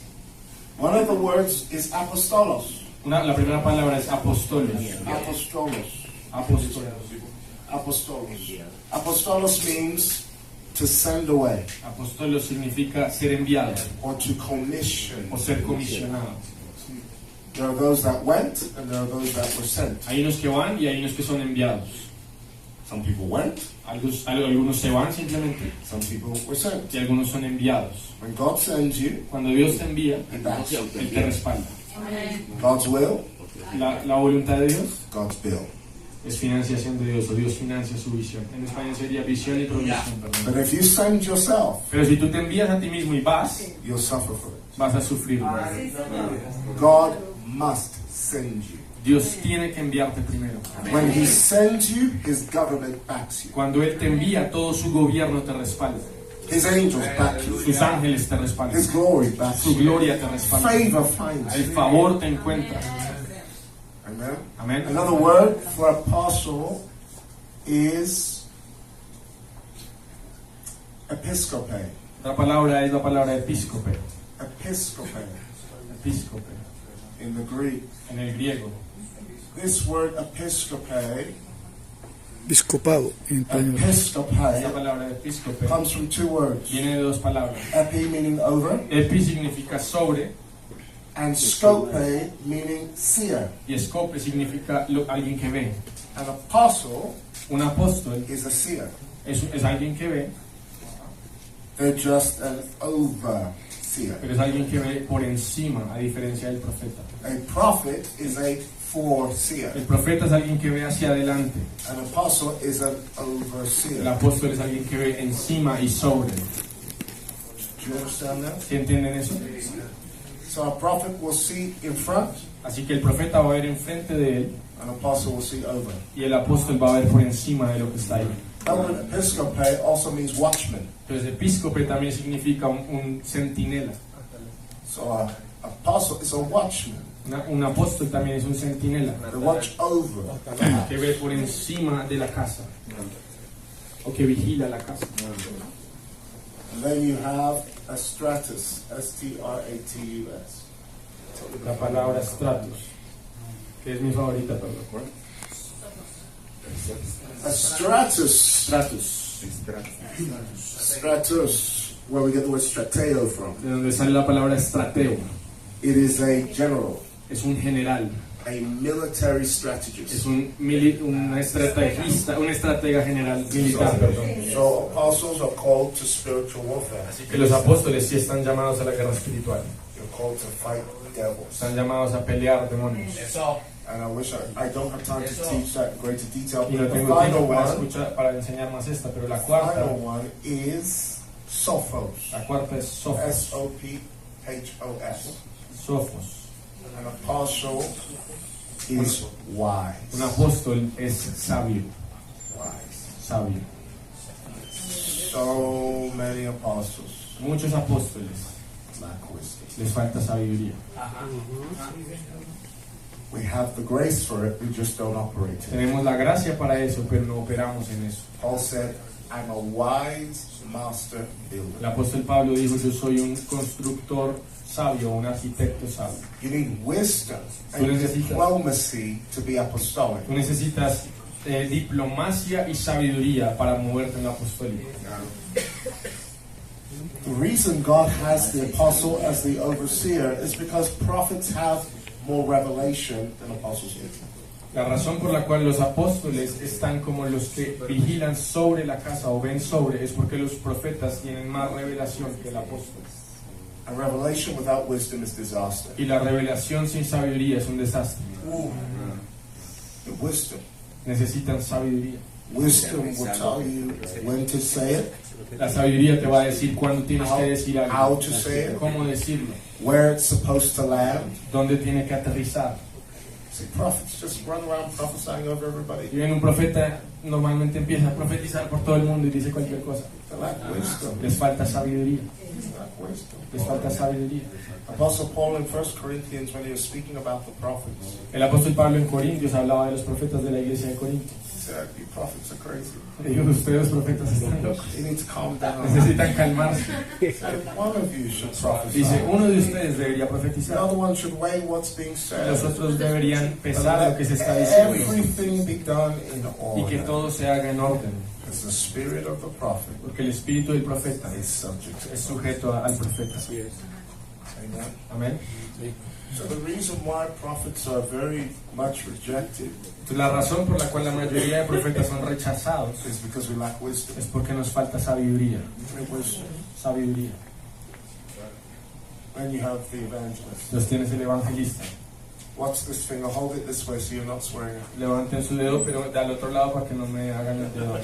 One of the words is apostolos. La primera palabra es apostolos. Apostolos. Apóstolos. Apostolos. Apostolos means to send away Apóstolos significa ser enviado or to commission. o ser comisionado. There are those that went and there are those that were sent. Hay unos que van y hay unos que son enviados. Some people went, Algunos se van simplemente some people were sent. y algunos son enviados. When God sends you, Cuando Dios te envía, He backs you. Él te respalda. God's will, La voluntad de Dios God's bill. es financiación de Dios, o Dios financia su visión. En español sería visión y provisión, perdón. But if you send yourself, Pero si tú te envías a ti mismo y vas, you'll suffer for it. vas a sufrir. God must send you. Dios tiene que enviarte primero. When He sends you, His government backs you. Cuando Él te envía, todo su gobierno te respalda. His angels back you. Sus ángeles te respaldan. His glory backs Su you. gloria te respalda. Favor finds El you. favor te encuentra. Amen. Amén. Another word for apostle is episcope. La palabra es la palabra episcope. Episcope. Episcope. in the Greek. En el griego, This word episcope, Episcopado en español. esta episcope, palabra de episcope comes from two words. viene de dos palabras. Epi meaning over, Epi significa sobre and scope meaning seer. y scope significa alguien que ve. An apostle Un apóstol is a seer. es alguien que ve, They're just an overseer. pero es alguien que ve por encima, a diferencia del profeta. A prophet is a foreseer. El profeta es alguien que ve hacia adelante. An apostle is an El overseer. apóstol es alguien que ve encima y sobre. Do you understand that? ¿Sí entienden eso? So a prophet will see in front, Así que el profeta va a ver enfrente de él an apostle will see over. y el apóstol va a ver por encima de lo que está ahí. That word episcope also means watchman. Entonces, episcope también significa un centinela. So a apostle is a watchman. Un apóstol también es un centinela They watch over. que ve por encima de la casa o que vigila la casa. And then you have a stratus, S-T-R-A-T-U-S. La palabra stratus, que es mi favorita, perdón. A stratus, Stratus, stratus, where we get the word strateo from. de donde sale la palabra estrateo. It is a general, Es un general, a military es strategist. una estratega general militar, perdón. So apostles are called to spiritual warfare. Así que los apóstoles sí están llamados a la guerra espiritual, You're called to fight devils. están llamados a pelear demonios. And I wish I don't have time to teach that in greater detail. Y no But the tengo final tiempo para, one, para enseñar más esta, pero la final cuarta is Sophos. es Sophos. S-O-P-H-O-S. Sophos. An apostle is wise. Un apóstol es sabio, Wise. sabio. So many apostles Muchos apóstoles lack wisdom. les falta sabiduría. We have the grace for it, we just don't operate it. Tenemos la gracia para eso, pero no operamos en eso. Paul said, I'm a wise master El builder. apóstol Pablo dijo, yo soy un constructor sabio, un arquitecto sabio. You need wisdom Tú and necesitas- diplomacy to be apostolic. Tú necesitas diplomacia y sabiduría para moverte en la apostolía. The reason God has the apostle as the overseer is because prophets have more revelation than apostles do. La razón por la cual los apóstoles están como los que vigilan sobre la casa o ven sobre es porque los profetas tienen más revelación que el apóstol. And revelation without wisdom is disaster. Y la revelación sin sabiduría es un desastre. The wisdom. Necesitan sabiduría. Wisdom will tell you when to say it, La sabiduría te va a decir cuándo tienes que decir how algo, to say it, cómo decirlo, where it's supposed to land. dónde tiene que aterrizar. See, prophets just run around prophesying over everybody. Y ven, un profeta normalmente empieza a profetizar por todo el mundo y dice cualquier cosa. They lack wisdom. Les falta sabiduría. They lack wisdom. Les falta sabiduría. Apostle Paul in 1 Corinthians, when he was speaking about the prophets, El apóstol Pablo en Corintios hablaba de los profetas de la iglesia de Corinto. he said, "You prophets are crazy. Le dijo, ustedes los profetas están locos. You need to calm down." Necesitan calmarse. He said, "One of you should prophesy. Dice, uno de ustedes debería The profetizar. other one should weigh what's being said. Los otros deberían But pesar lo let que se está diciendo everything be done in y que order. todo se haga en orden. Because the spirit of the prophet Porque el espíritu del profeta is subject to es sujeto al profeta. Amen. Amén. So the reason why prophets are very much rejected Entonces, la razón por la cual la mayoría de profetas son rechazados is because we lack wisdom. es porque nos falta sabiduría. Wisdom. Sabiduría. Then you have the evangelist. Los tienes el evangelista. Watch this finger. Hold it this way so you're not swearing. Levanten su dedo, pero al otro lado para que no me hagan el dedo.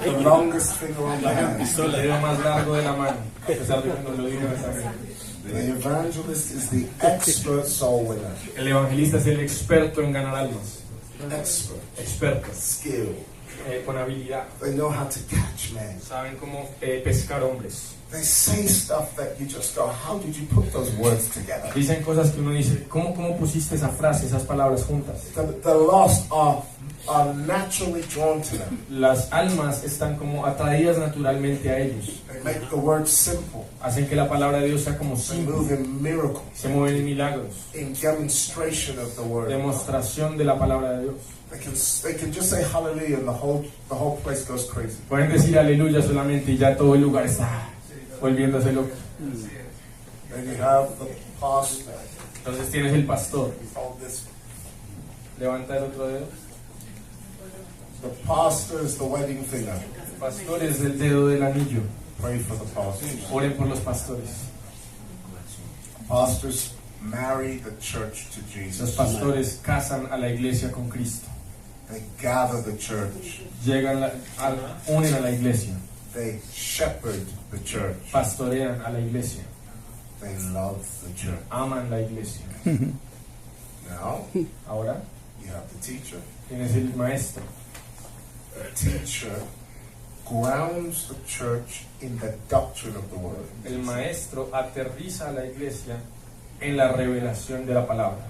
The longest finger on the hand. El dedo más largo de la mano, a pesar de que nos lo dijo esa gente. The evangelist is the expert soul winner. El evangelista es el experto en ganar almas. Expert. Experto. Skill. Con habilidad. They know how to catch men. Saben cómo pescar hombres. They say stuff that you just go, how did you put those words together? Dicen cosas que uno dice, ¿cómo pusiste esa frase, esas palabras juntas? The lost are are naturally drawn to them. Las almas están como atraídas naturalmente a ellos. They make the word simple. Hacen que la palabra de Dios sea como They simple. move in miracles, Se mueven en milagros. in demonstration of the word. Demostración de la palabra de Dios. They can just say hallelujah and the whole place goes crazy. Pueden decir aleluya solamente y ya todo el lugar está volviéndose loco. Then you have the pastor. Entonces tienes el pastor. Hold this. Levanta el otro dedo. The pastor is the wedding finger. El pastor es el dedo del anillo. Pray for the pastor. Oren por los pastores. Pastors marry the church to Los Jesus. pastores casan a la iglesia con Cristo. They gather the church. Unen a la iglesia. They shepherd the church. Pastorean a la iglesia. They love the church. Aman la iglesia. Now, Ahora you have the teacher. tienes el maestro. The teacher grounds the church in the doctrine of the word. El maestro aterriza a la iglesia en la revelación de la palabra.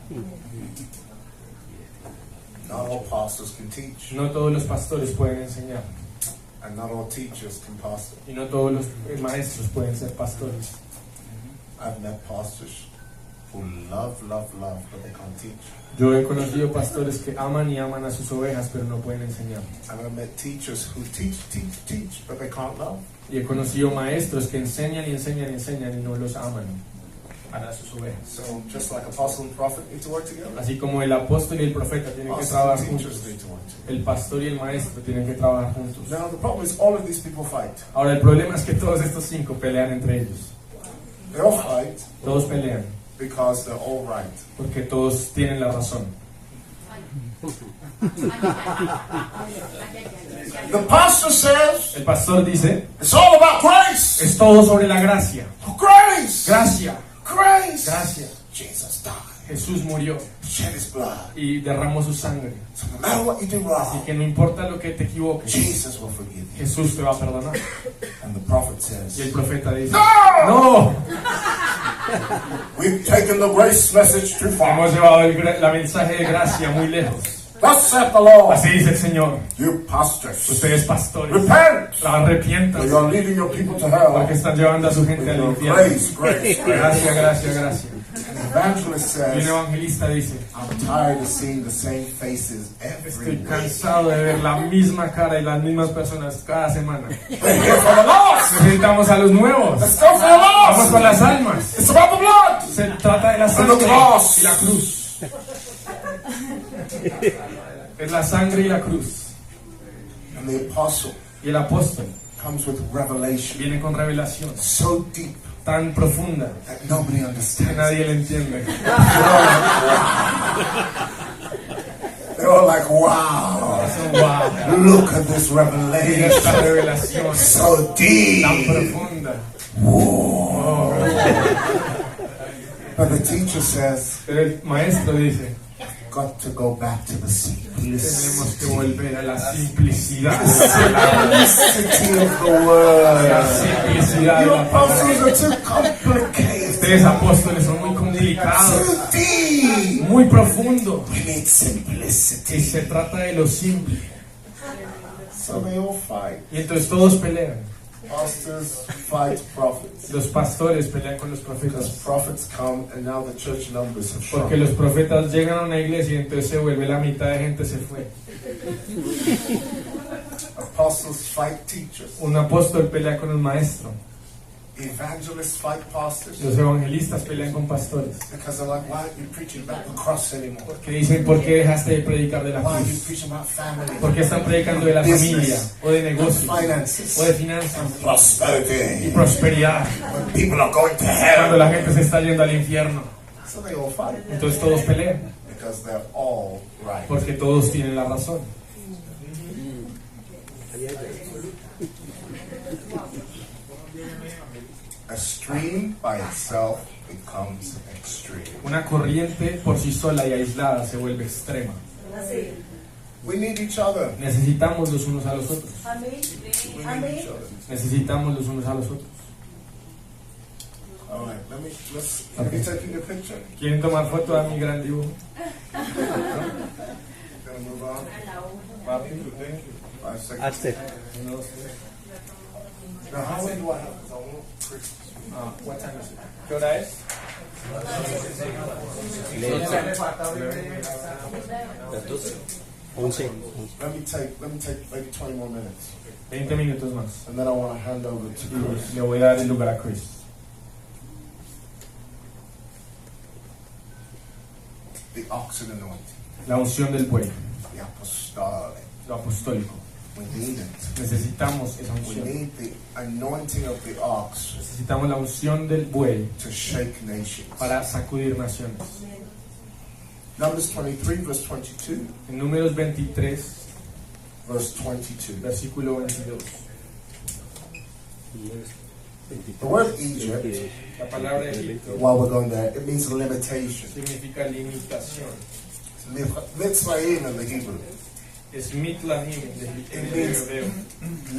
Not all pastors can teach, No todos los pastores pueden enseñar. and not all teachers can pastor. Y no todos los maestros pueden ser pastores. I've met pastors who love, but they can't teach. Yo he conocido pastores que aman y aman a sus ovejas, pero no pueden enseñar. And I've met teachers who teach, but they can't love. Y he conocido maestros que enseñan y enseñan y enseñan y no los aman a sus ovejas. So just like apostle and prophet need to work together, Así como el apóstol y el profeta tienen que pastors trabajar and juntos, teachers need to work together. el pastor y el maestro tienen que trabajar juntos. Now the problem is all of these people fight. Ahora el problema es que todos estos 5 pelean entre ellos. They all fight Todos pelean because they're all right. porque todos tienen la razón. The pastor says El pastor dice, it's all about grace. es todo sobre la gracia. Grace. Gracia, Grace. gracia. Jesus died. Jesús murió Shed his blood. y derramó su sangre. So no matter what you do Así wrong, que no importa lo que te equivoques, Jesus will forgive you. Jesús te va a perdonar. And the prophet Y says, el profeta dice, No! no, We've taken the grace message too far. hemos llevado la mensaje de gracia muy lejos. Thus saith the Lord, Así dice el Señor, you pastors, ustedes pastores, repent, for arrepiéntanse you're leading your people to porque hell. están llevando a su gente With al your infierno. grace, grace. Gracia, gracia, gracia. And the evangelist Y un says, evangelista dice, I'm tired of seeing the same faces every estoy week. cansado de ver la misma cara y las mismas personas cada semana. We're here for the lost. Necesitamos a los nuevos. Let's go for the Vamos lost. con las almas. It's about the blood. Se trata de la sangre y la cruz. Es la sangre y la cruz. And the apostle Y el apóstol comes with revelation viene con revelación so deep tan profunda that nobody que understands. nadie le entiende. They were like, wow, Wow, look at this mira revelation. esta revelación So tan deep. profunda. But the teacher says, Pero el maestro dice, got to go back to the tenemos que simplicity. volver a la simplicidad de la palabra. Simplicity of the La word. simplicidad de You la palabra. apostles are too complicated. Ustedes apóstoles son muy complicados, Too deep. muy profundos. We need Y simplicity. se trata de lo simple. So they all fight. Y entonces todos pelean. Pastors fight prophets. Los pastores pelean con los Because profetas. prophets come and now the church numbers have shrunk. Porque los profetas llegan a una iglesia y entonces se vuelve la mitad de gente se fue. Apostles fight teachers. Un apóstol pelea con un maestro. Evangelists fight pastors. Los evangelistas pelean con pastores. Because they're like, why aren't you preaching about the cross anymore? Que dicen, ¿por qué dejaste de predicar de la Why are you cruz? preaching about family? ¿Por qué están predicando de la familia? O de negocios. Finances. O de finanzas. Y Prosperity. prosperidad. When people are going to Cuando hell. la gente se está yendo al infierno. So they all fight. Entonces todos pelean. Because they're all right. Porque todos tienen la razón. A stream by itself becomes extreme. Una corriente por sí sola y aislada se vuelve extrema. We need each other. Necesitamos los unos a los otros. We need each other. Necesitamos los unos a los otros. All right, let me take you the picture. ¿Quieren tomar foto a mi gran dibujo? Then we move on? Papi, 5 seconds. Aster. 1, 2, 3. Now, how many do I have? 'Cause I want Chris. What time is it? ¿Qué hora es? 11. Let me take maybe 20 more minutes. 20 minutos más. And then I want to hand over to Chris. Le voy a dar el lugar a Chris. The oxen anointing. La unción del buey, The apostolic. lo apostólico. We need it. Necesitamos esa We unción. need the anointing of the ox Necesitamos la unción del buey to shake nations. para sacudir naciones. Numbers 23, verse 22. En Números 23, Verse 22. versículo 22. The word Egypt, La palabra Egipto while we're going there, it means limitation. significa limitación. Mitzrayim in the Hebrew. Es mitlahim en el hebreo.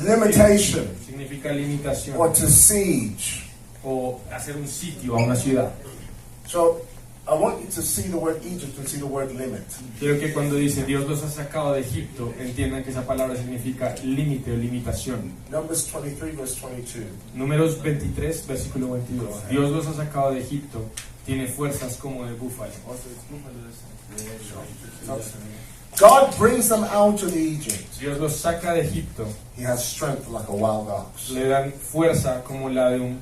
Limitation Significa or limitación to siege. o hacer un sitio a una ciudad. So I want you to see the word Egypt and see the word limit. Quiero que cuando dice Dios los ha sacado de Egipto, entiendan que esa palabra significa límite o limitación. Numbers 23, verse 22. Números 23, versículo 22. Dios los ha sacado de Egipto, tiene fuerzas como de búfalo. God brings them out of Egypt. Dios los saca de Egipto, He has strength like a wild ox. le dan fuerza como la de un...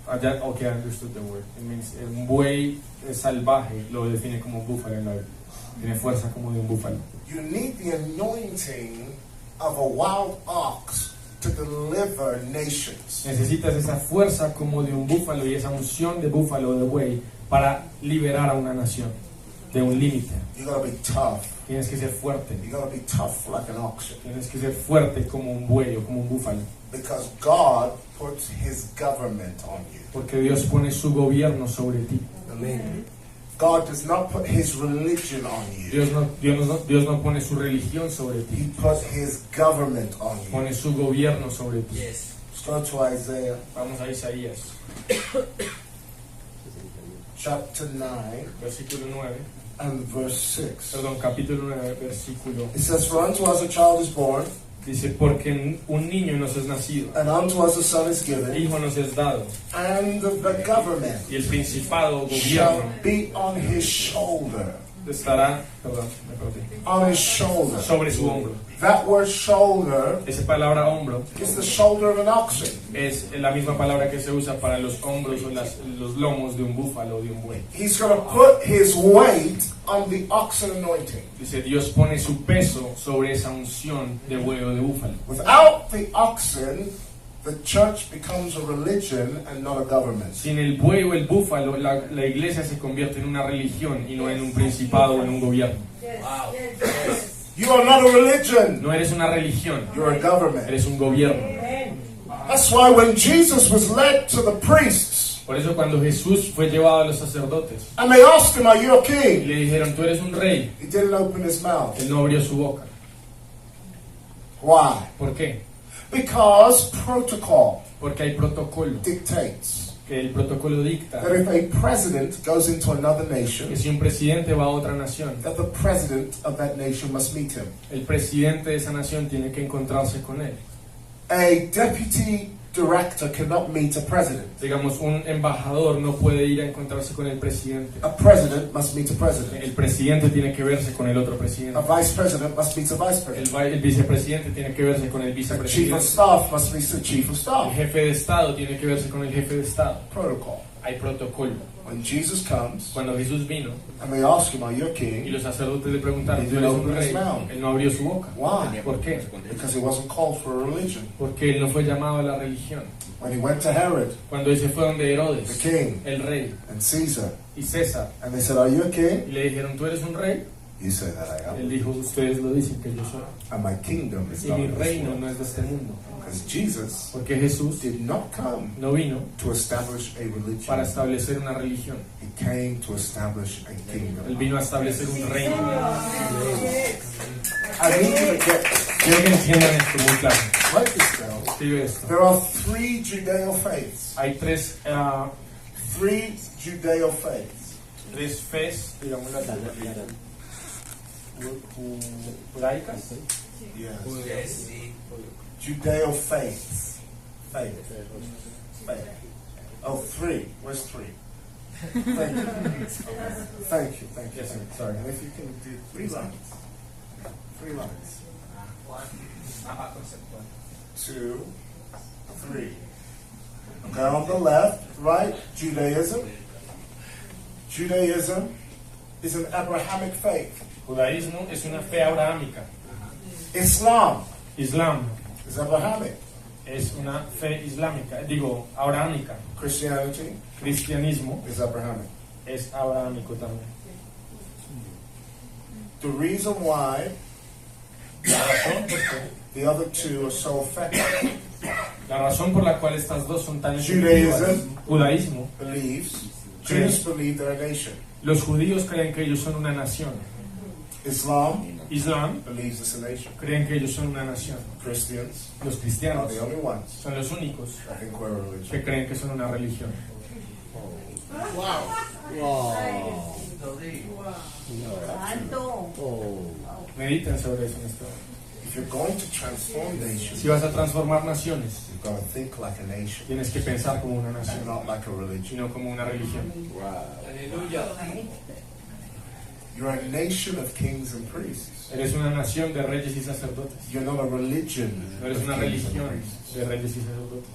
Okay, I understood the word. It means, un buey salvaje lo define como un búfalo en la Biblia. Tiene fuerza como de un búfalo. You need the anointing of a wild ox to deliver nations. Necesitas esa fuerza como de un búfalo y esa unción de búfalo o de buey para liberar a una nación de un límite. You gotta be tough. Tienes que ser fuerte. You gotta be tough like an ox. Tienes que ser fuerte como un buey o como un búfalo. Because God puts His government on you. Porque Dios pone su gobierno sobre ti. Amen. God does not put His religion on you. Dios no pone su religión sobre He ti. put His government on you. Pone su gobierno sobre ti. Let's go to Isaiah Vamos a Isaías, chapter 9 versículo 9. and verse 6. Perdón, capítulo 9, versículo. It says, For unto us a child is born, Dice, porque un niño nos es nacido, and unto us a son is given, hijo nos es dado, and the government y el principado o shall gobierno be on his shoulder. estará, perdón, me perdí, On his shoulder. sobre su hombro. That word shoulder Esa palabra hombro is the shoulder of an oxen. es la misma palabra que se usa para los hombros o los lomos de un búfalo o de un buey. He's going to put his weight on the oxen anointing. Dice, Dios pone su peso sobre esa unción de buey o de búfalo. Without the oxen, the church becomes a religion and not a government. Sin el buey o el búfalo, la iglesia se convierte en una religión y no en un principado o en un gobierno. You are not a religion. No eres una religión, You're a government. eres un gobierno. That's why when Jesus was led to the priests, Por eso cuando Jesús fue llevado a los sacerdotes and they asked him, Are you a y king? le dijeron, tú eres un rey, He didn't open his mouth. él no abrió su boca. Why? ¿Por qué? Because protocol Porque hay protocolo, dictates que el protocolo dicta that if a president goes into another que nation, si un presidente va a otra nación, that the president of that nation must meet him. el presidente de esa nación tiene que encontrarse con él. A deputy director cannot meet a president. Digamos, un embajador no puede ir a encontrarse con el presidente. A president must meet a president. El presidente tiene que verse con el otro A presidente. vice president must meet a vice president. El vicepresidente tiene que verse con el The chief of vicepresidente. staff must meet the chief of El staff. jefe de Estado tiene que verse con el jefe de Estado. Protocol. Hay protocolo. When Jesus comes Cuando Jesús vino and they ask him, Are you a y king? los sacerdotes le preguntaron, ¿tú eres un rey? Él no abrió su boca. Why? ¿Por qué? Because he wasn't called for a religion. Porque él no fue llamado a la religión. When he went to Herod, Cuando él se fue donde the Herodes, king, el rey, and Caesar, y César, and they said, Are you a king? y le dijeron, ¿tú eres un rey? You say that I Él am. dijo, ustedes lo dicen que yo soy. And my kingdom is Y not mi of this reino world. no es de este mundo. Because Jesus Porque Jesús did not come no vino to establish a para religion. establecer una religión. He came to establish a Él kingdom. vino a establecer un reino. I need you to get, Quiero que entiendan esto muy claro. write this down. Escribe esto. There are three Judeo faiths. Hay tres Three Judeo faiths. fes, digámoslo así. judaicas. Yes. Judeo faith. Faith. Oh, 3. Where's 3? Thank you. Thank you. Yes, sir. Sorry. And if you can do 3 lines. 3 lines. 2, 3. Okay, on the left, right, Judaism. Judaism is an Abrahamic faith. Judaísmo es una fe abrahámica. Islam Islam is Abrahamic. es una fe islámica, digo, abrahámica. Christianity Cristianismo is Abrahamic. es abrahámico también. The reason why the other 2 are so effective, La razón por la cual estas dos son tan Judaism. efectivas, judaísmo, Jews believe they're a nation. los judíos creen que ellos son una nación. Islam Islam believes it's a nation. creen que ellos son una nación. Christians Los are cristianos the only ones son los únicos that think we're a religion. que creen que son una religión. Mediten sobre eso en este momento. If you're going to transform nations, Si vas a transformar naciones, you've got to think like a nation, tienes que pensar como una nación, not like a religion. sino como una religión. You're a nation of kings and priests. Eres una nación de reyes y sacerdotes. You're not a religion No eres of una kings and religión priests. de reyes y sacerdotes.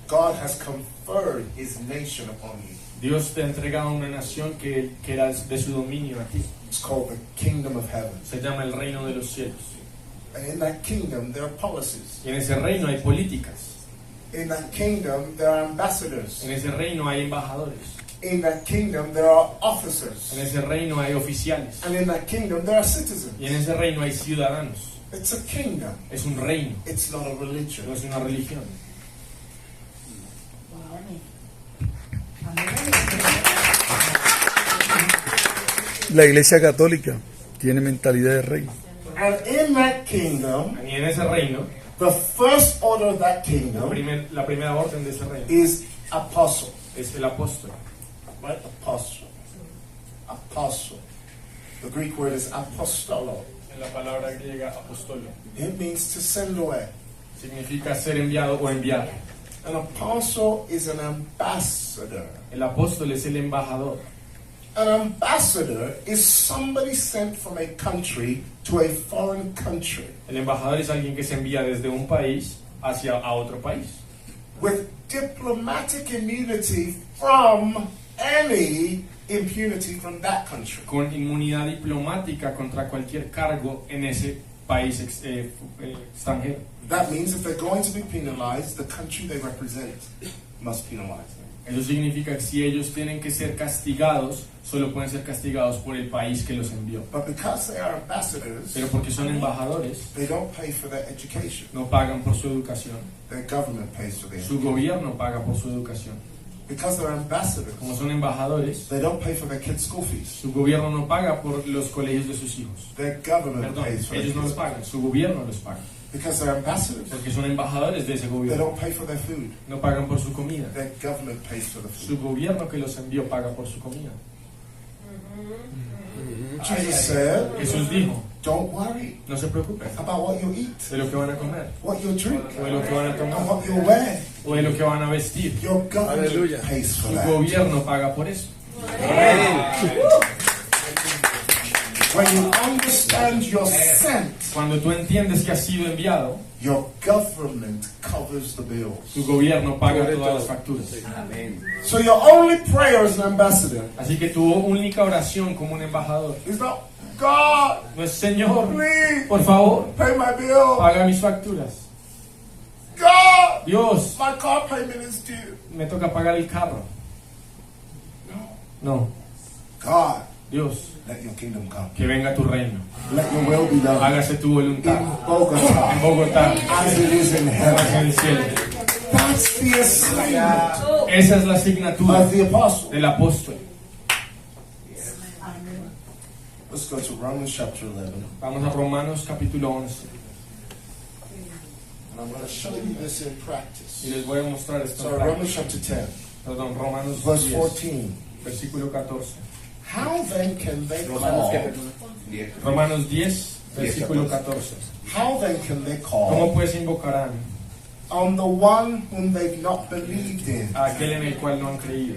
God has conferred his nation upon you. Dios te ha entregado una nación que era de su dominio aquí. It's called the kingdom of heaven. Se llama el reino de los cielos. And in that kingdom, there are policies. Y en ese reino hay políticas. In that kingdom, there are ambassadors. En ese reino hay embajadores. In that kingdom, there are officers. En ese reino hay oficiales. And in that kingdom, there are citizens. Y en ese reino hay ciudadanos. It's a kingdom. Es un reino, It's not a religion. no es una religión. La Iglesia Católica tiene mentalidad de rey. And in that kingdom, Y en ese reino, the first order of that kingdom la primera orden de ese reino is apostle. es el apóstol. Right? Apostle. Apostle. The Greek word is apostolo. En la palabra griega apostolo It means to send away. significa ser enviado o enviar. An apostle is an ambassador. El apóstol es el embajador. An ambassador is somebody sent from a country to a foreign country El embajador es alguien que se envía desde un país hacia a otro país with diplomatic immunity from any impunity from that country. con inmunidad diplomática contra cualquier cargo en ese país extranjero. That means if they're going to be penalized, the country they represent must penalize them. Eso significa que si ellos tienen que ser castigados, solo pueden ser castigados por el país que los envió. But because they are ambassadors, Pero porque son embajadores, they don't pay for their education. no pagan por su educación. Their government pays for their Su education. gobierno paga por su educación. Because they're ambassadors, Como son embajadores, they don't pay for their kids' school fees. su gobierno no paga por los colegios de sus hijos. Their government Perdón, pays for ellos their no los kids. pagan, su gobierno los paga. Because they're ambassadors, Porque son embajadores de ese they gobierno. don't pay for their food. No pagan por su comida. Their government pays for the food. Su gobierno que los envió paga por su comida. Jesus said, Jesús dijo, don't worry no se preocupen about what you eat, de lo que van a comer, what you drink, o de lo que van a and tomar, what you wear. o de lo que van a vestir. Your government Hallelujah. pays for Su that. gobierno paga por eso. When you understand you're sent, Cuando tú entiendes que has sido enviado, your government covers the bills. tu gobierno paga todas las facturas. So your only prayer as an ambassador Así que tu única oración como un embajador is not, God, no es Señor, please por favor, pay my bill. paga mis facturas. God, Dios, my car payment is due. me toca pagar el carro. No, God, Dios, let your kingdom come. que venga tu reino. Let your will be done Hágase tu voluntad in en Bogota Bogotá, as it is in en heaven. el cielo. That's the assignment Esa es la asignatura of the apostle. del apóstol. Let's go to Romans chapter 11. Vamos a Romanos capítulo 11. And I'm going to show you this in Y practice. les voy a mostrar esto. So en práctica. Romans chapter 10, Perdón, Romanos verse 10, 14. versículo 14. How then can they Romanos, ¿qué, call? perdón? Romanos 10, versículo 14. How then can they ¿Cómo call pues invocarán on the one whom they've not believed in? a aquel en el cual no han creído?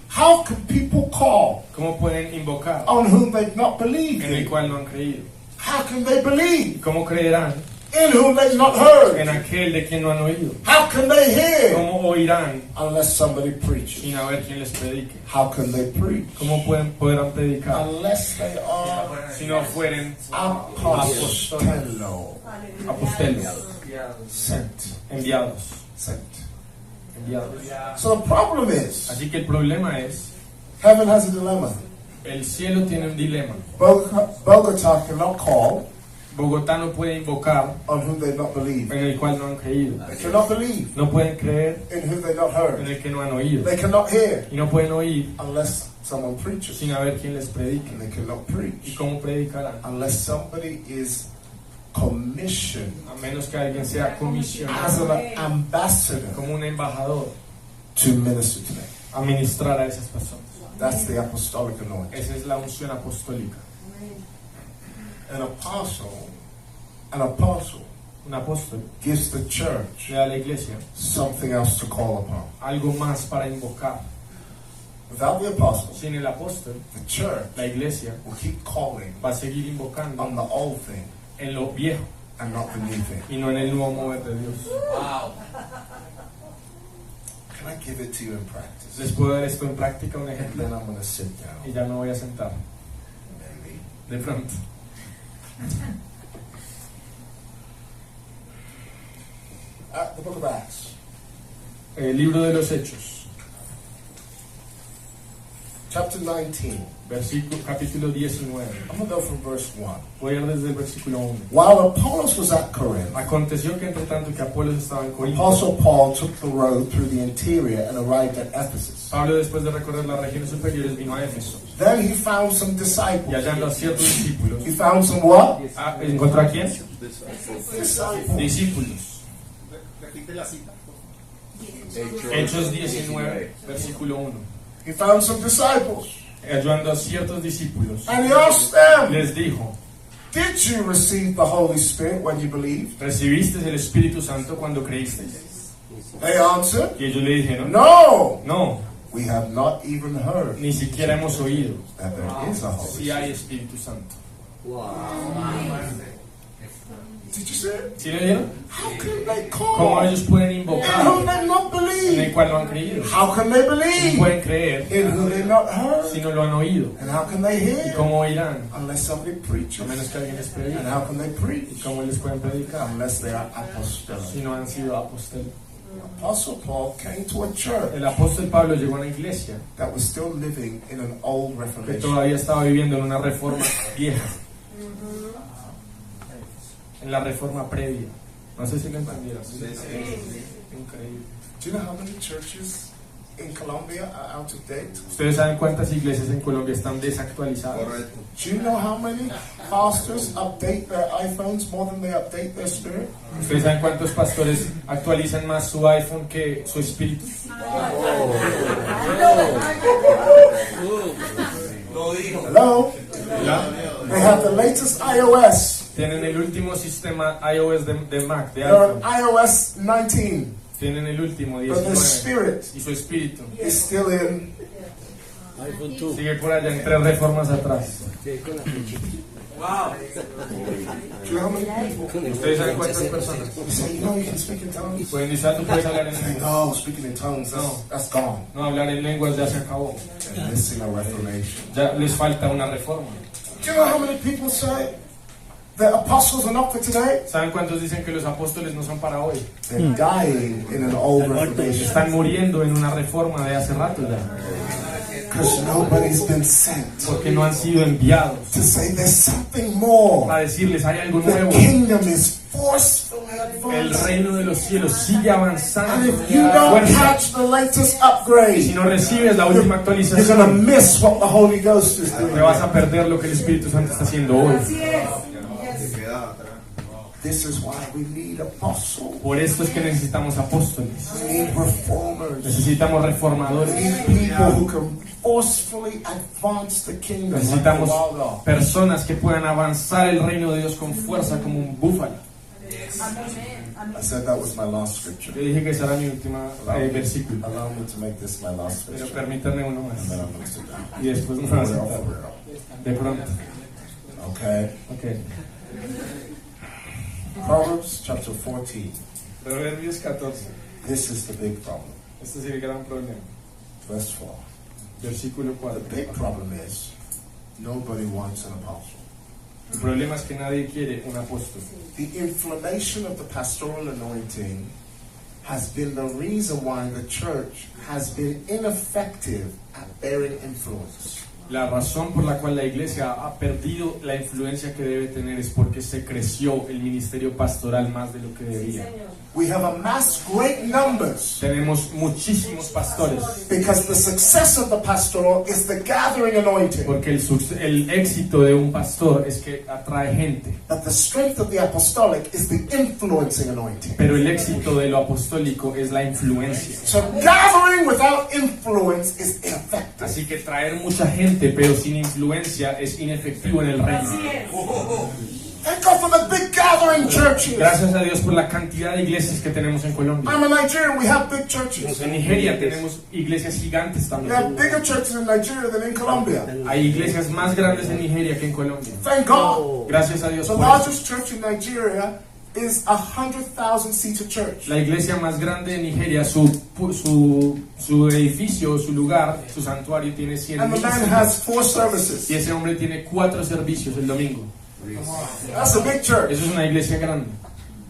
How can people call ¿Cómo pueden invocar on whom they've not believed en el in? cual no han creído? How can they ¿Y believe cómo creerán in whom they've not heard? en aquel de quien no han oído? How can they hear ¿Cómo oirán unless somebody preaches? sin haber quien les predique? How can they preach ¿Cómo podrán predicar unless they are si no fueren apostelo? apostelos, Sent. enviados? Sent. Enviados. So the problem is, Así que el problema es, heaven has a dilemma. el cielo tiene un dilema. Bogota cannot call Bogotá no puede invocar on whom they've not believed. en el cual no han creído. They cannot believe No pueden creer in whom they've not en heard. el que no han oído. They cannot hear Y no pueden oír unless someone preaches. sin haber quien les predique. And they cannot ¿Y preach cómo predicarán? unless somebody is commissioned A menos que alguien sea as comisionado an ambassador como un embajador to minister to them. a ministrar a esas personas. That's the apostolic anointing. Esa es la unción apostólica. An apostle Un apóstol gives the church le da a la iglesia something else to call upon. algo más para invocar. Without the apostle, Sin el apóstol, the church la iglesia will keep calling va a seguir invocando on the old thing en lo viejo and not the new thing. y no en el nuevo mover de Dios. Can I give it to you in practice? Les puedo dar esto en práctica, un And ejemplo, then I'm going to sit y down. ya me voy a sentar, Maybe. de pronto. The book of Acts, El libro de los Hechos, chapter 19. capítulo 19. I'm going to go from verse 1. Voy a ir desde el versículo 1. While Apollos was at Corinth, Aconteció que entre tanto que Apolos estaba en Corinto, Apostle Paul took the road through the interior and arrived at Ephesus. Pablo, después de recorrer las regiones superiores, vino a Éfeso. Then he found some Y disciples. hallando a ciertos discípulos. He found some what? ¿Encontró a quién? Disciples. Discípulos. Repite la cita. Hechos 19, versículo 1. He found some disciples. Hallando a ciertos discípulos, And he asked them, les dijo: did you receive the Holy Spirit when you believed? ¿Recibiste el Espíritu Santo cuando creísteis? They answered, Y ellos le dijeron: no, no, we have not even heard ni siquiera hemos oído that there is a Holy si Spirit. hay Espíritu Santo. Did you see it? ¿Sí le vieron? How can they ¿Cómo call ellos pueden in whom invocar they not en el believe? cual no han creído? How can they ¿Cómo believe pueden creer in whom they not si heard? no lo han oído? And how can they ¿Y hear cómo oirán? unless somebody A preaches? menos que alguien les predique. And how can they ¿Y preach cómo les pueden predicar unless they are apostolic? si no han sido apóstoles? Apostle Paul came to a church El apóstol Pablo llegó a una iglesia that was still living in an old que Reformation. todavía estaba viviendo en una reforma vieja, en la reforma previa. No sé si lo entendieron. Increíble. Do you know how many churches in Colombia are out of date? ¿Ustedes saben cuántas iglesias en Colombia están desactualizadas? Correcto. Do you know how many pastors update their iPhones more than they update their spirit? ¿Ustedes saben cuántos pastores actualizan más su iPhone que su espíritu? Hello? They have the latest iOS. Tienen el último sistema iOS de Mac, de They're on iPhone. iOS 19, Tienen el último, but their 19. spirit Y su espíritu is still in. iPhone 2. sigue por allá en 3 reformas atrás. Do you know how many people? ¿Ustedes saben cuántas personas? You say, you know, you can speak in tongues. Pueden decir: "Ah, tú puedes hablar en They say, lenguas". no, speaking in tongues, No. that's gone. No, hablar en lenguas ya se acabó. They're missing a reformation. Ya les falta una reforma. Do you know how many people say the apostles are not for today? ¿Saben cuántos dicen que los apóstoles no son para hoy? They're dying in an old reformation Están muriendo en una reforma de hace rato ya, because nobody's been sent porque no han sido enviados to say there's something more. a decirles: hay algo The nuevo. kingdom is forcefully El advancing. reino de los cielos sigue And avanzando. if you don't Fuerza. catch the latest Si upgrade, no recibes la última you're going to actualización, miss what the Holy Ghost is te doing. vas a perder lo que el Espíritu Santo está haciendo hoy. Se queda atrás. This is why we need apostles. Por esto es que necesitamos apóstoles. We need reformers. Necesitamos We reformadores. need people who can forcefully advance the kingdom. Necesitamos like the wild ox. personas que puedan avanzar el reino de Dios con fuerza como un búfalo. I said that was my last scripture. Yo dije que esa era mi última versículo. Allow me to make this my last Pero scripture. permítanme uno And más. then I'm going to sit down. Y después me For voy a real, sentar. for real. De pronto. Okay. Ok. Proverbs chapter 14. Proverbios 14. This is the big problem. Este es el gran problema. Verse 4. Versículo The 4. big problem is nobody wants an apostle. El problema es que nadie quiere un apóstol. The inflammation of the pastoral anointing has been the reason why the church has been ineffective at bearing influence. La razón por la cual la iglesia ha perdido la influencia que debe tener es porque se creció el ministerio pastoral más de lo que debía. We have amassed great numbers Tenemos muchísimos pastores because the success of the pastoral is the gathering anointing. porque el éxito de un pastor es que atrae gente, But the strength of the apostolic is the influencing anointing. pero el éxito de lo apostólico es la influencia. So gathering without influence is ineffective. Así que traer mucha gente pero sin influencia es inefectivo en el reino. Thank God for the big gathering churches. Gracias a Dios por la cantidad de iglesias que tenemos en Colombia. I'm a Nigerian, we have big churches. En Nigeria tenemos iglesias gigantes We have también. bigger churches in Nigeria than in Colombia. Hay iglesias más grandes en Nigeria que en Colombia. Thank God. Gracias a Dios The por eso. largest church in Nigeria is a 100,000 seater church. La iglesia más grande de Nigeria, su edificio, su lugar, su santuario tiene 100 And the man sillas. has 4 services. Y ese hombre tiene 4 servicios el domingo. That's a big church. Eso es una iglesia grande.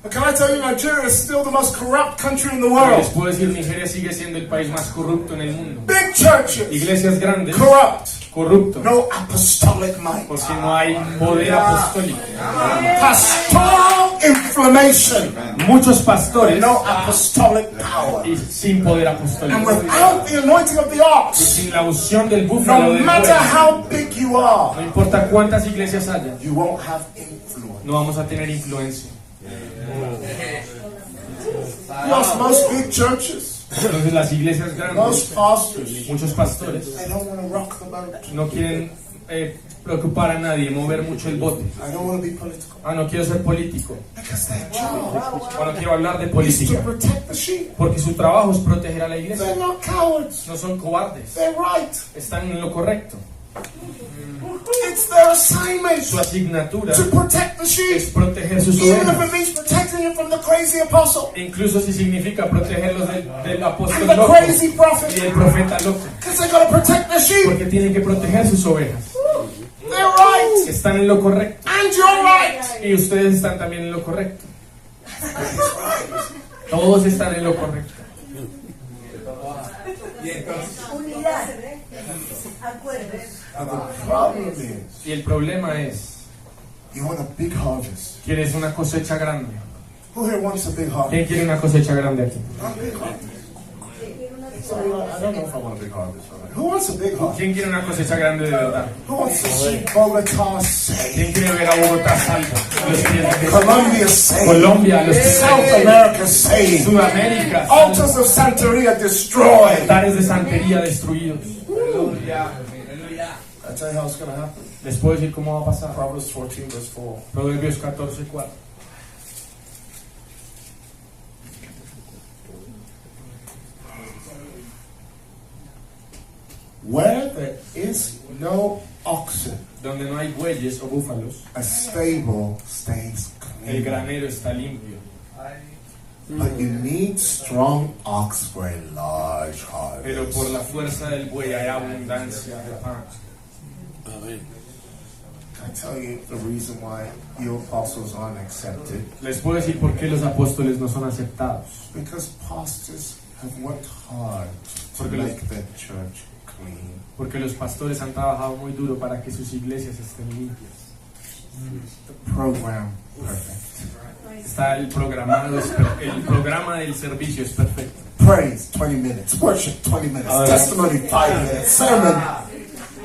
But can I tell you, Nigeria is still the most corrupt country in the Les world. puedo decir, Nigeria sigue siendo el país más corrupto en el mundo. Big churches, Iglesias grandes, corrupt, corrupto, no apostolic might. porque no hay poder apostólico. Pastoral inflammation, Muchos pastores no apostolic power. y sin poder And apostólico. without the anointing of the Y ox, sin la unción del búfalo no del matter buey, how big you are, no importa cuántas iglesias haya, you won't have influence. no vamos a tener influencia. Plus, most big churches, Entonces las iglesias grandes, most pastors, muchos pastores they don't want to rock the boat. no quieren preocupar a nadie, mover mucho el bote. I don't want to be political. Ah, no quiero ser político. Because their job O no quiero hablar de is to política. protect the sheep. Porque su trabajo es proteger a la iglesia. They're not cowards. No son cobardes. They're right. Están en lo correcto. It's their assignment Su asignatura to protect the es sheep. proteger sus Even if ovejas. it means protecting it from the crazy apostle Incluso si significa protegerlos del apóstol and the loco crazy y prophet. del profeta loco. Because they got to protect the sheep. Porque tienen que proteger sus ovejas. They're right. Están en lo correcto. And you're right. Y ustedes están también en lo correcto. Todos están en lo correcto. Unidad. Acuerdos. And the problem is, Y el problema es, you want a big harvest. ¿quieres una cosecha grande? Who here wants a big ¿Quién harvest? quiere una cosecha grande aquí? A big harvest. Sorry, I don't know if I want a big harvest. Who wants a big harvest? ¿Quién quiere una cosecha grande de verdad? Who wants to see Bogota saved? ¿Quién quiere ver a Bogotá salvo? Los pies de Jesús. Colombia saved. Colombia, los pies South de America saved. Sudamérica, Altars of Santeria destroyed. altares de santería destruidos. I tell you how it's going to happen. Les puedo decir cómo va a pasar. Proverbs 14 verse 4. Proverbios 14:4. Where there is no oxen, Donde no hay bueyes o búfalos, a stable stays el clean. granero está limpio. But you need strong ox for a large Pero harvest. por la fuerza del buey hay abundancia de pan. Can I tell you the reason why you apostles aren't accepted? Les puedo decir por qué los apóstoles no son aceptados. Because pastors have worked hard to Porque make their church clean. Porque los pastores han trabajado muy duro para que sus iglesias estén limpias. The program perfect. Está el programa del servicio es perfecto. Praise 20 minutes, worship 20 minutes, Amen. testimony 5 minutes, sermon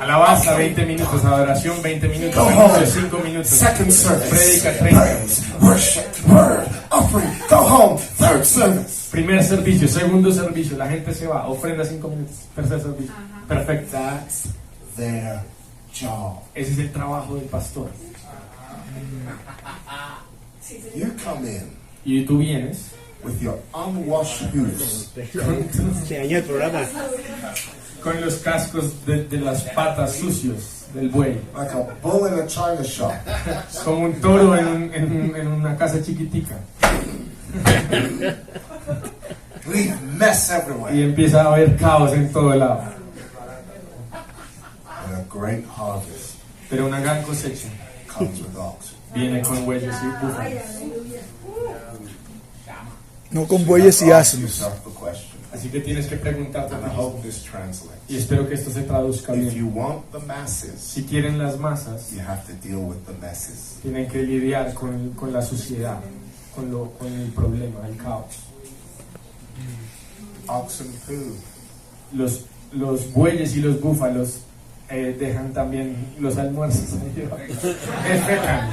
Alabanza 20 minutos, adoración 20 minutos, Go anuncio home. 5 minutos, Second service. prédica 30, Praise, worship, word, offering. Go home. Third service. primer servicio, segundo servicio, la gente se va, ofrenda 5 minutos, tercer servicio. Perfecto. That's their job. Ese es el trabajo del pastor. You come in Y tú vienes with your unwashed hooves. Se dañó el programa. con los cascos de las patas sucios del buey, Like a bull in a china shop. como un toro en una casa chiquitica, Leave mess y everywhere. empieza a haber caos en todo lado. And a great harvest Pero una gran cosecha comes with oxen. viene con bueyes y búfalos. No con bueyes y Ask asnos. yourself the question. Así que tienes que preguntarte a And ti I mismo, hope this translates. y espero que esto se traduzca If bien. you want the masses, Si quieren las masas, you have to deal with the messes. tienen que lidiar con la suciedad, con el problema, el caos. Oxen poo. Los bueyes y los búfalos dejan también los almuerzos ahí. Defecan.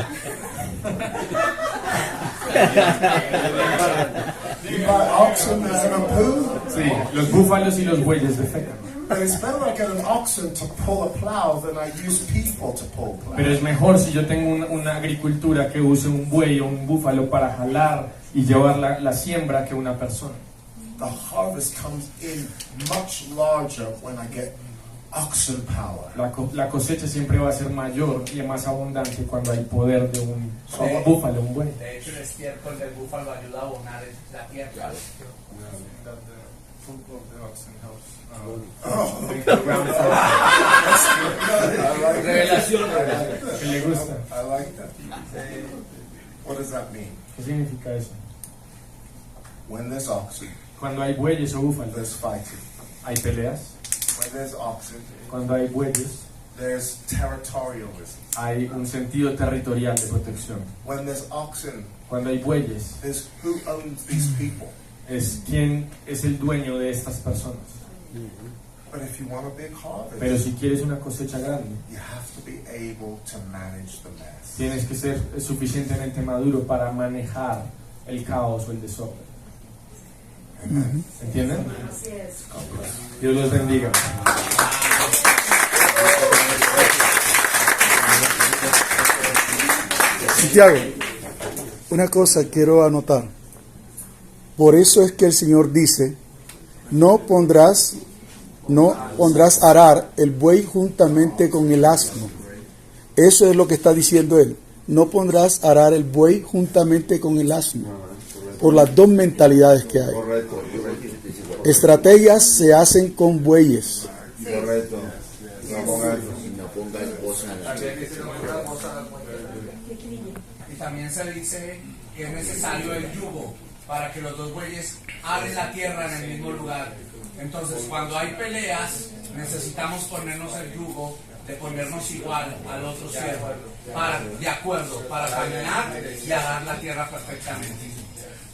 You buy oxen that are poo, Sí, los búfalos y los bueyes defecan. but it's better I get an oxen to pull a plow than I use people to pull Pero plow. es mejor si yo tengo una agricultura que use un buey o un búfalo para jalar y llevar la siembra que una persona. The harvest comes in much larger when I get oxen power. La cosecha siempre va a ser mayor y más abundante cuando hay poder de un búfalo, un buey. De hecho, el estiércol del búfalo ayuda a abonar la tierra. Revelación. ¿Qué le gusta? I like that. What does that mean? ¿Qué significa eso? When there's oxen, Cuando hay bueyes o búfalos, there's fighting. hay peleas. When there's oxen, Cuando hay bueyes, there's territorialism. hay un sentido territorial de protección. When there's oxen, Cuando hay bueyes, there's who owns these people. es quién es el dueño de estas personas. But if you want a big Pero harvest, si quieres una cosecha grande, you have to be able to manage the mess. tienes que ser suficientemente maduro para manejar el caos o el desorden. ¿Entienden? Así es. Dios los bendiga. Santiago, una cosa quiero anotar. Por eso es que el Señor dice, no pondrás arar el buey juntamente con el asno. Eso es lo que está diciendo él. No pondrás arar el buey juntamente con el asno. Por las dos mentalidades que hay. Correcto. Estrategias se hacen con bueyes. Correcto. No pongas cosas en la Y también se dice que es necesario el yugo para que los dos bueyes abren la tierra en el mismo lugar. Entonces, cuando hay peleas, necesitamos ponernos el yugo de ponernos igual al otro siervo, de acuerdo, para caminar y arar la tierra perfectamente.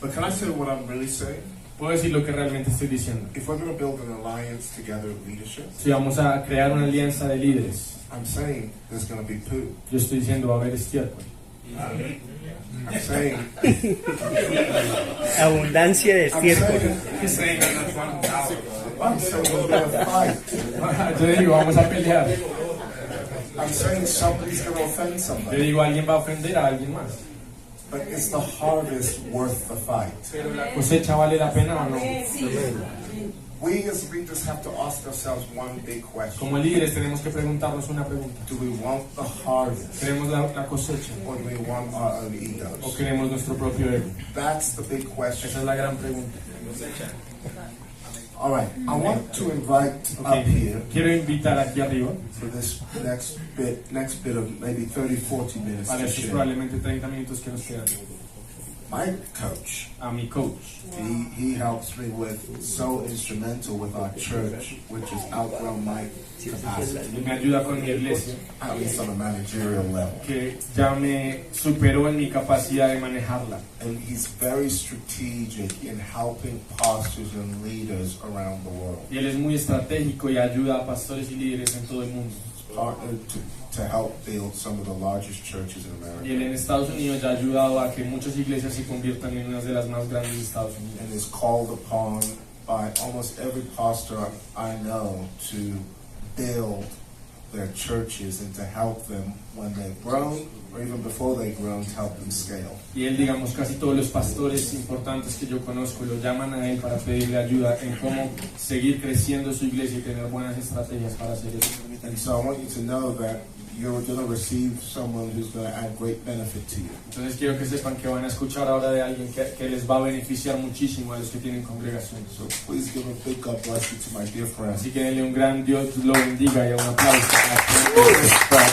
But can I say what I'm really saying? Puedo decir lo que realmente estoy diciendo. If we're going to build an alliance together of leadership, Si vamos a crear una alianza de líderes, I'm saying there's going to be poo. yo estoy diciendo va a haber estiércol. I'm saying, abundancia de I'm estiércol. saying we'll be a fight. Yo digo, vamos a pelear. I'm saying somebody's going to offend Yo somebody. digo, alguien va a ofender a alguien más. But is the harvest worth the fight? Pero la cosecha vale la pena o no. We as leaders have to ask ourselves one big question. Como líderes tenemos que preguntarnos una pregunta. Do we want the harvest ¿Queremos la cosecha or do we want our own o egos? queremos nuestro propio ego? That's the big Esa question. es la gran pregunta. All right, I want to invite Ok, up here quiero invitar aquí arriba, for this next bit of maybe 30, 40 minutes para to estos share. probablemente 30 minutos que nos quedan, My coach, a mi coach. he helps me with, so instrumental with our church, which is outgrown my capacity, Él me ayuda con mi iglesia, at least on a managerial level. que ya me superó en mi capacidad de manejarla. And he's very strategic in helping pastors and leaders around the world. Y él es muy estratégico y ayuda a pastores y líderes en todo el mundo. partnered to help build some of the largest churches in Y America. él en Estados Unidos ya ha ayudado a que muchas iglesias se conviertan en unas de las más grandes de Estados And Unidos. is called upon by almost every pastor I know to build their churches and to help them when they've grown or even before they've grown, to help them scale. Y él, digamos, casi todos los pastores importantes que yo conozco lo llaman a él para pedirle ayuda en cómo seguir creciendo su iglesia y tener buenas estrategias para hacer eso. And so I want you to know that you're going to receive someone who's going to add great benefit to you. Entonces quiero que sepan que van a escuchar ahora de alguien que les va a beneficiar muchísimo a los que tienen congregaciones. So please give a big God bless you to my dear friends. Así que denle un gran Dios lo bendiga y un aplauso a